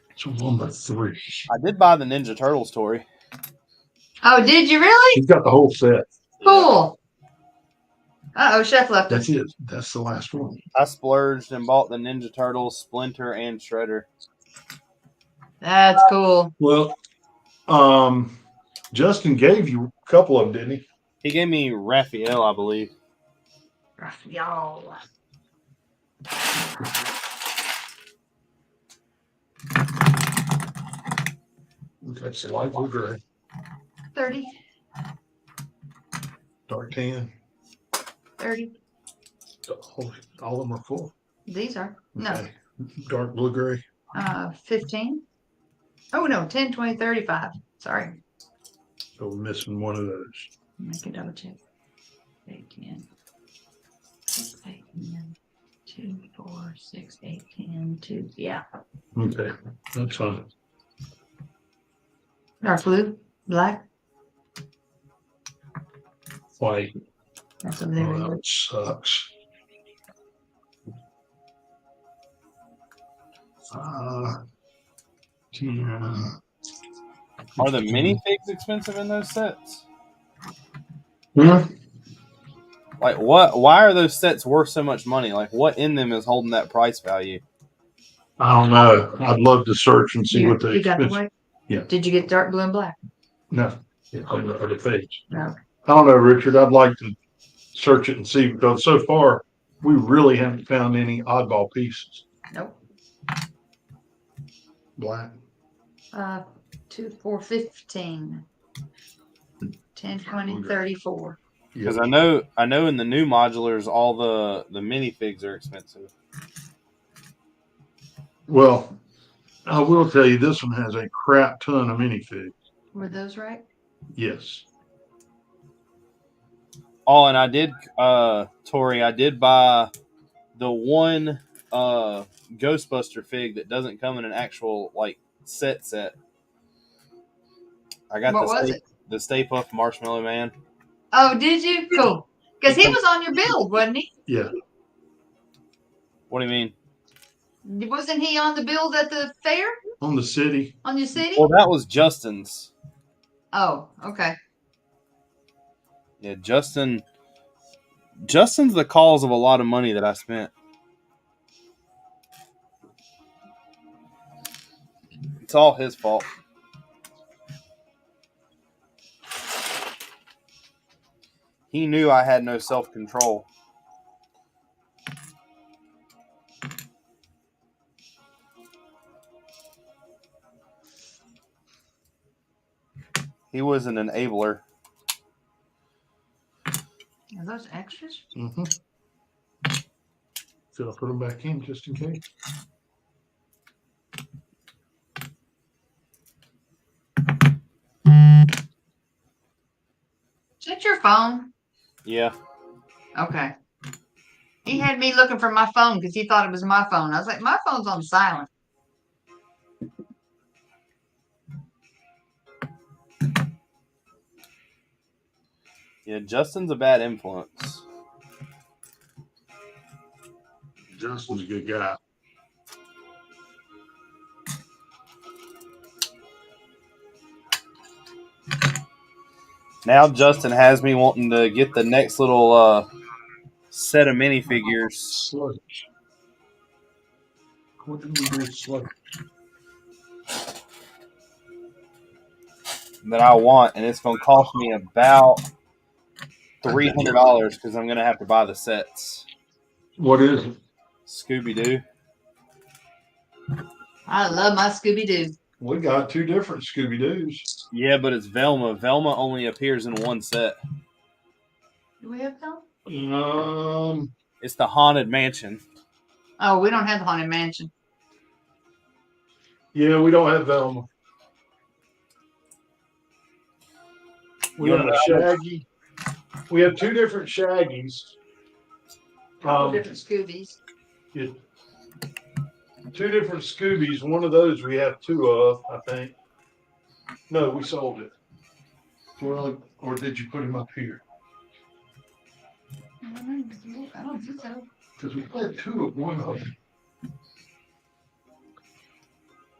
It's 1 by 3. I did buy the Ninja Turtles toy. Oh, did you really? He's got the whole set. Cool. Uh-oh, Chef left us. That's it. That's the last one. I splurged and bought the Ninja Turtles, Splinter, and Shredder. That's cool. Well, Justin gave you a couple of them, didn't he? He gave me Raphael, I believe. Y'all. That's the light blue gray. 30. Dark tan. 30. All of them are full. These are. No. Okay. Dark blue gray. 15. Oh, no. 10, 20, 35. Sorry. So we're missing one of those. Make a double check. 8, 10. 8, 10. 2, 4, 6, 8, 10, 2. Yeah. Okay. That's fine. Dark blue. Black. White. That's over there. Oh, that sucks. Yeah. Are the minifigs expensive in those sets? Yeah. Like what? Why are those sets worth so much money? Like what in them is holding that price value? I don't know. I'd love to search and see what the You got the expense. white? Yeah. Did you get dark blue and black? No. Yeah, on the other page. No. I don't know, Richard. I'd like to search it and see because so far we really haven't found any oddball pieces. Nope. Black. 2, 4, 15. 10, 20, 34. Because I know in the new modulars all the minifigs are expensive. Well, I will tell you this one has a crap ton of minifigs. Were those right? Yes. Oh, and I did, Tori, I did buy the one Ghostbuster fig that doesn't come in an actual like set. I got the Stay Puft Marshmallow Man. Oh, did you? Cool. Because he was on your build, wasn't he? Yeah. What do you mean? Wasn't he on the build at the fair? On the city. On your city? Well, that was Justin's. Oh, okay. Yeah, Justin's the cause of a lot of money that I spent. It's all his fault. He knew I had no self-control. He was an enabler. Are those extras? Mm-hmm. Should I put them back in just in case? Is that your phone? Yeah. Okay. He had me looking for my phone because he thought it was my phone. I was like, my phone's on silent. Yeah, Justin's a bad influence. Justin's a good guy. Now Justin has me wanting to get the next little set of minifigures Sludge. What did we do with sludge? that I want, and it's going to cost me about $300 because I'm going to have to buy the sets. What is it? Scooby-Doo. I love my Scooby-Doo. We got 2 different Scooby-Doos. Yeah, but it's Velma. Velma only appears in one set. Do we have them? It's the Haunted Mansion. Oh, we don't have the Haunted Mansion. Yeah, we don't have Velma. We have a Shaggy. We have 2 different Shaggies. Different Scoobies. Yeah. 2 different Scoobies. One of those we have 2 of, I think. No, we sold it. Well, or did you put him up here? I don't think so. Because we had 2 of one of them.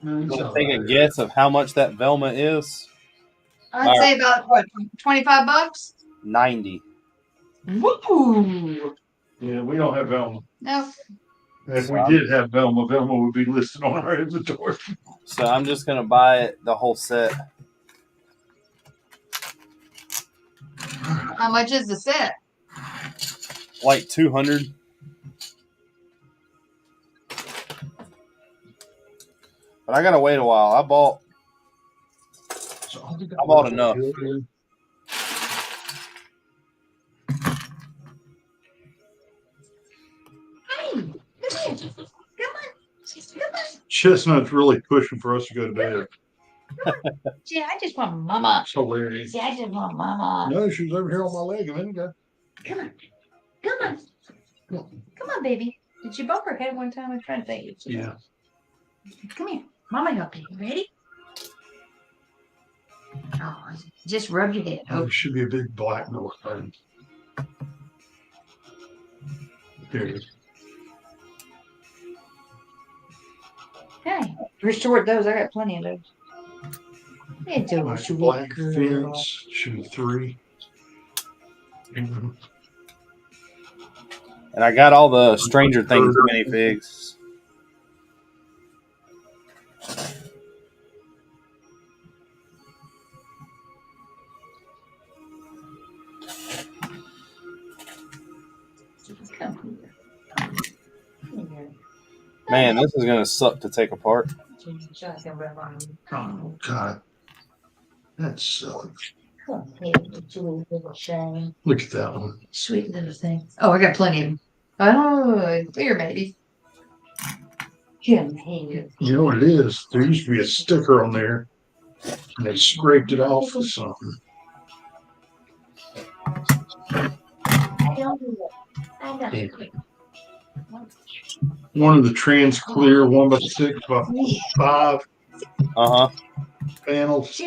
No, he's Want to not take a right. guess of how much that Velma is? I'd say about what, $25? 90. Woo! Yeah, we don't have Velma. No. If we did have Velma, Velma would be listed on our inventory. So I'm just going to buy it, the whole set. How much is the set? Like 200. But I got to wait a while. I bought enough. Chestnut's really pushing for us to go to bed. Yeah, I just want mama. It's hilarious. See, I just want mama. No, she was over here on my leg a minute ago. Come on. Come on. Come on, baby. Did you bump her head one time? I'm trying to think. Yeah. Come here. Mama help you. Ready? Oh, just rub your head. Oh, Oh, it should be a big black North thing. There it is. hey. Restore those. I got plenty of those. It's a Black, sweet black girl. fence should be 3. And I got all the Stranger Things minifigs. Come here. Man, this is going to suck to take apart. Oh, God. That sucks. Come here, you little shame. Look at that one. Sweet little thing. Oh, I got plenty of them. Oh, here, maybe. Come here. You know what it is? There used to be a sticker on there, and they scraped it off with something. One of the trans clear 1x6 by 5 panels,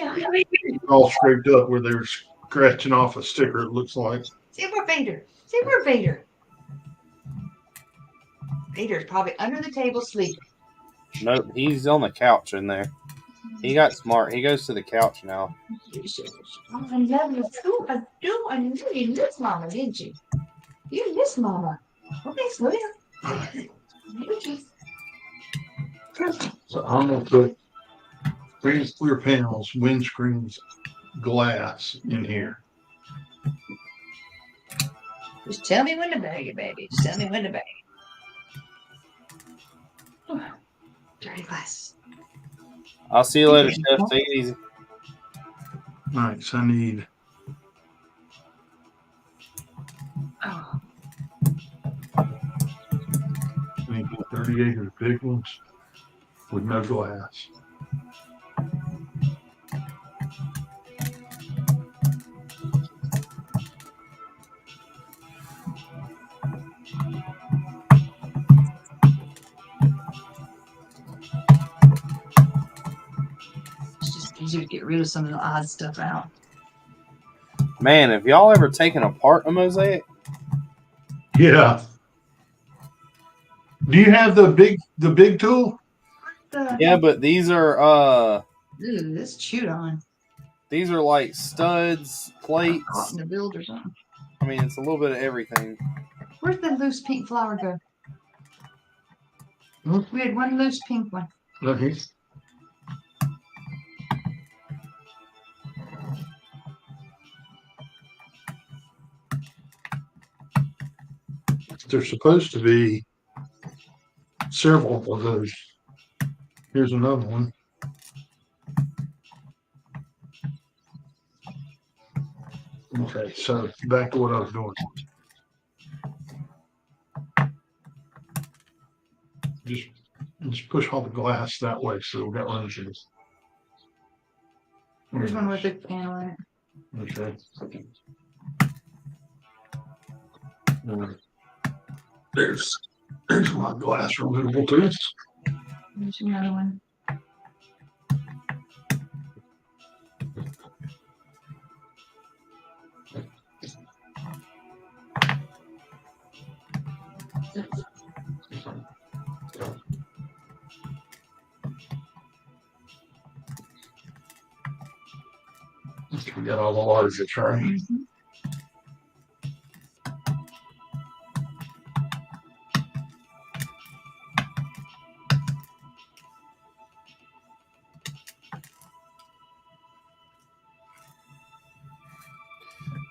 all scraped up where they were scratching off a sticker. It looks like. See where Vader. See where Vader. Vader's probably under the table sleeping. Nope, he's on the couch in there. He got smart. He goes to the couch now. Oh, I love you too. I do. I knew you missed Mama, didn't you? You missed Mama. Okay, slow down. So I'm gonna put trans clear panels, windscreens, glass in here. Just tell me when to bag it, baby. Just tell me when to bag it. Dirty glass. I'll see you later, Chef. Take it easy. Nice. I need. Oh. I need 38 of the big ones with no glass. It's just easier to get rid of some of the odd stuff out. Man, have y'all ever taken apart a mosaic? Yeah. Do you have the big tool? Yeah, but these are Ooh, this chewed on. these are like studs, plates. Caught in the build or something. I mean, it's a little bit of everything. Where'd the loose pink flower go? Hmm? We had one loose pink one. Okay. There's supposed to be several of those. Here's another one. Okay, so back to what I was doing. Just push all the glass that way so we got room for this. Here's one with a panel in it. Okay. There's my glass removable too. Here's another one. We got all the larger trays. Mhm.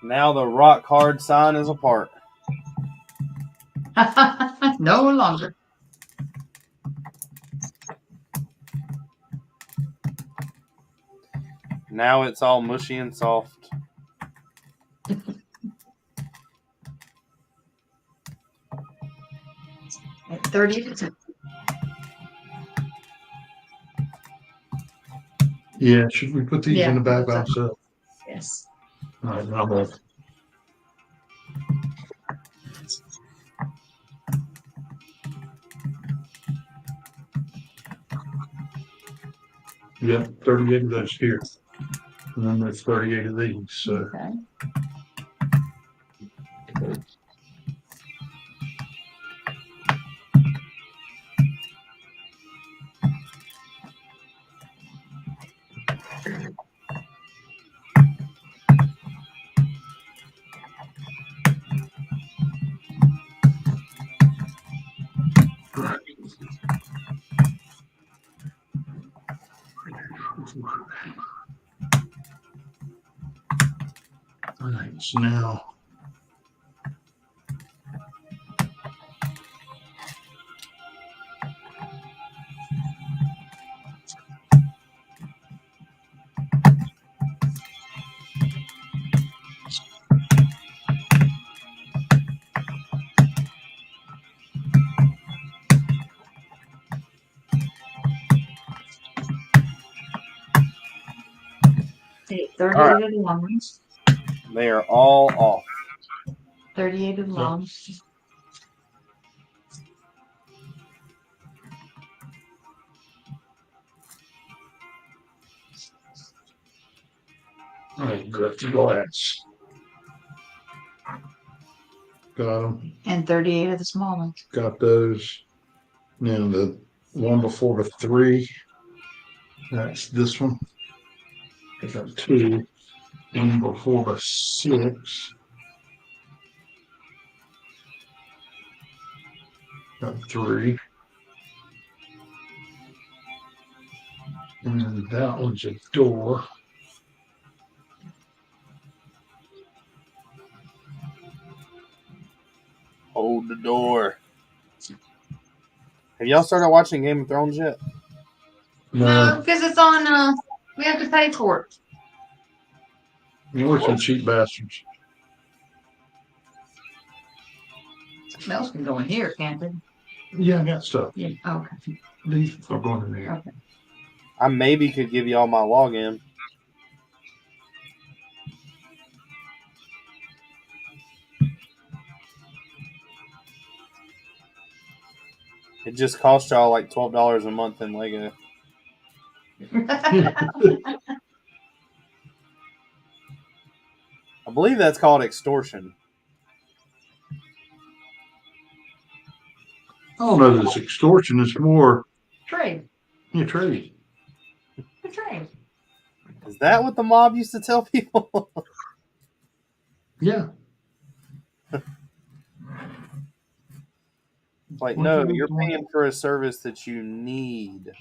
Now the rock hard sign is apart. No longer. Now it's all mushy and soft. At 30 to Yeah, should we put these Yeah, in the back those by are- themselves? yes. All right, now I'm gonna. Yeah, 38 of those here. And then there's 38 of these. So Okay. all right, so now Take 38 All of the long ones. They are all off. 38 of the long. all right, got the glass. Got them. And 38 of the small ones. Got those. Now the one before the 3. That's this one. I got 2. One before the 6. Got 3. And then that one's a door. Hold the door. Have y'all started watching Game of Thrones yet? No, because it's on, we have to pay for it. We're some cheap bastards. Something else can go in here, can't it? Yeah, I got stuff. Yeah. Okay. These are going in there. Okay. I maybe could give y'all my login. It just cost y'all like $12 a month in Lego. I believe that's called extortion. I don't know that it's extortion. It's more Trade. trade. The trade. Is that what the mob used to tell people? Yeah. Like, no, you're paying for a service that you need.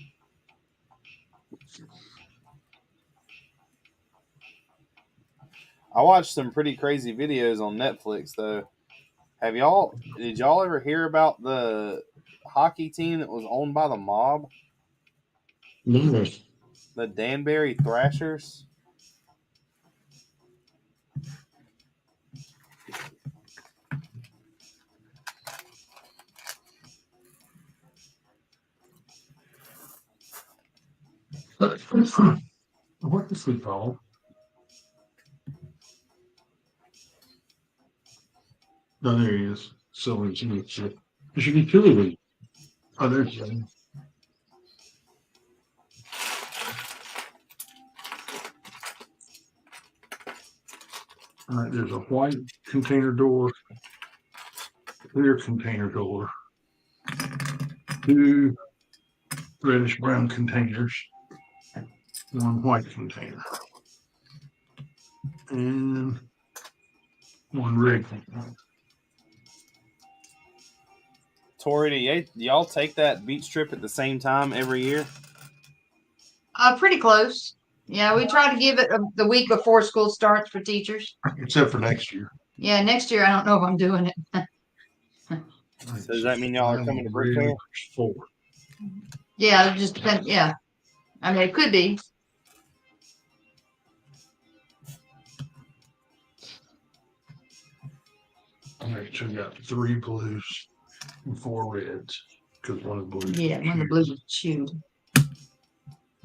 I watched some pretty crazy videos on Netflix, though. Did y'all ever hear about the hockey team that was owned by the mob? No. The Danbury Thrashers? What is it called? No, there he is. So it's there should be two of these. Oh, there's one. All right, there's a white container door, clear container door, two reddish brown containers, one white container, and one red container. Tori, do y'all take that beach trip at the same time every year? Pretty close. Yeah, we try to give it the week before school starts for teachers. Except for next year. Yeah, next year I don't know if I'm doing it. So does that mean y'all are coming to Brix? Four. Yeah, it just depends. Yeah, I mean it could be. All right, so we got three blues and four reds because one of the blues. Yeah, when the blues are chewed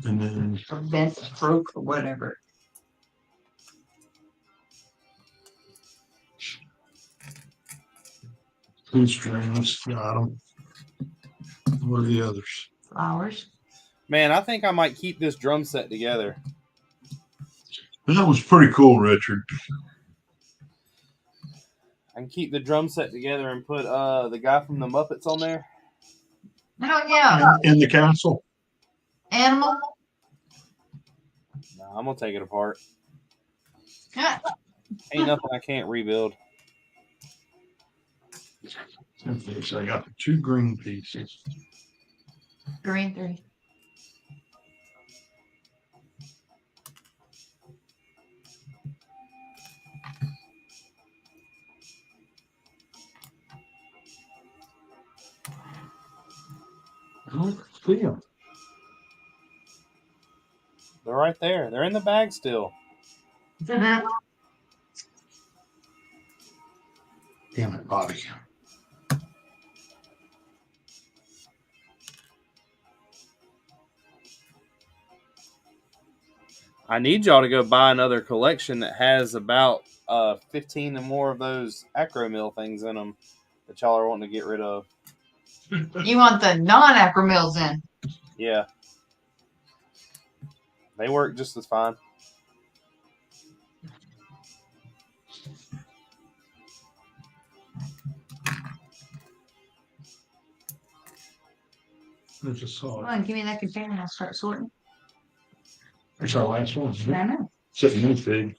And then or bent, broke, or whatever. two strings, got them. What are the others? Flowers. Man, I think I might keep this drum set together. That was pretty cool, Richard. I can keep the drum set together and put the guy from the Muppets on there. Oh yeah. In the castle. Animal. No, I'm gonna take it apart. Yeah. Ain't nothing I can't rebuild. Okay, so I got the two green pieces. Green 3. I don't see them. They're right there. They're in the bag still. Damn it, Bobby. I need y'all to go buy another collection that has about 15 and more of those acro mill things in them that y'all are wanting to get rid of. You want the non-acromills in? Yeah. They work just as fine. I just saw Come it. on, give me that container and I'll start sorting. It's our last one. I know. Sitting in fig.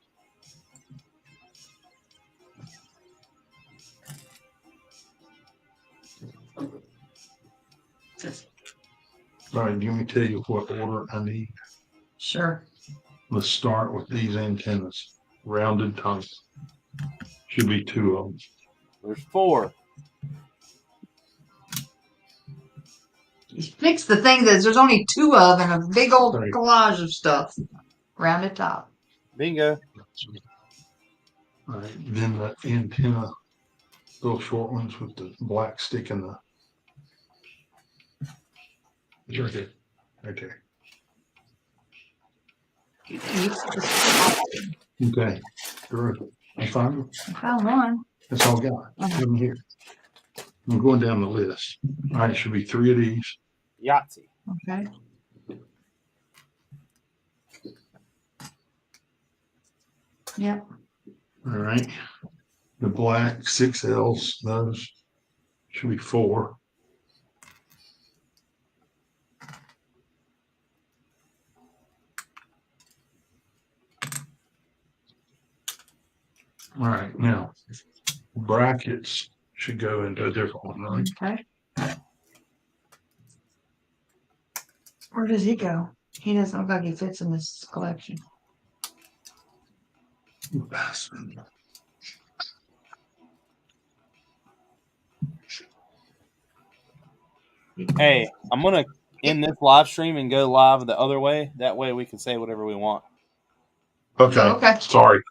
All right, let me tell you what order I need. Sure. Let's start with these antennas. Rounded tongue. Should be two of them. There's 4. You fix the thing that there's only 2 of and a big old Right. collage of stuff. Rounded top. Bingo. All right, then the antenna, little short ones with the black stick in the. It's right there. Right there. Okay. Good. I found them. I found one. That's all I got. Have them here. I'm going down the list. All right, should be 3 of these. Yahtzee. Okay. Yep. All right. The black 6Ls, those should be 4. All right, now brackets should go into a different one, right? Okay. Where does he go? He doesn't look like he fits in this collection. Bastard. Hey, I'm gonna end this live stream and go live the other way. That way we can say whatever we want. Okay. Okay. Sorry.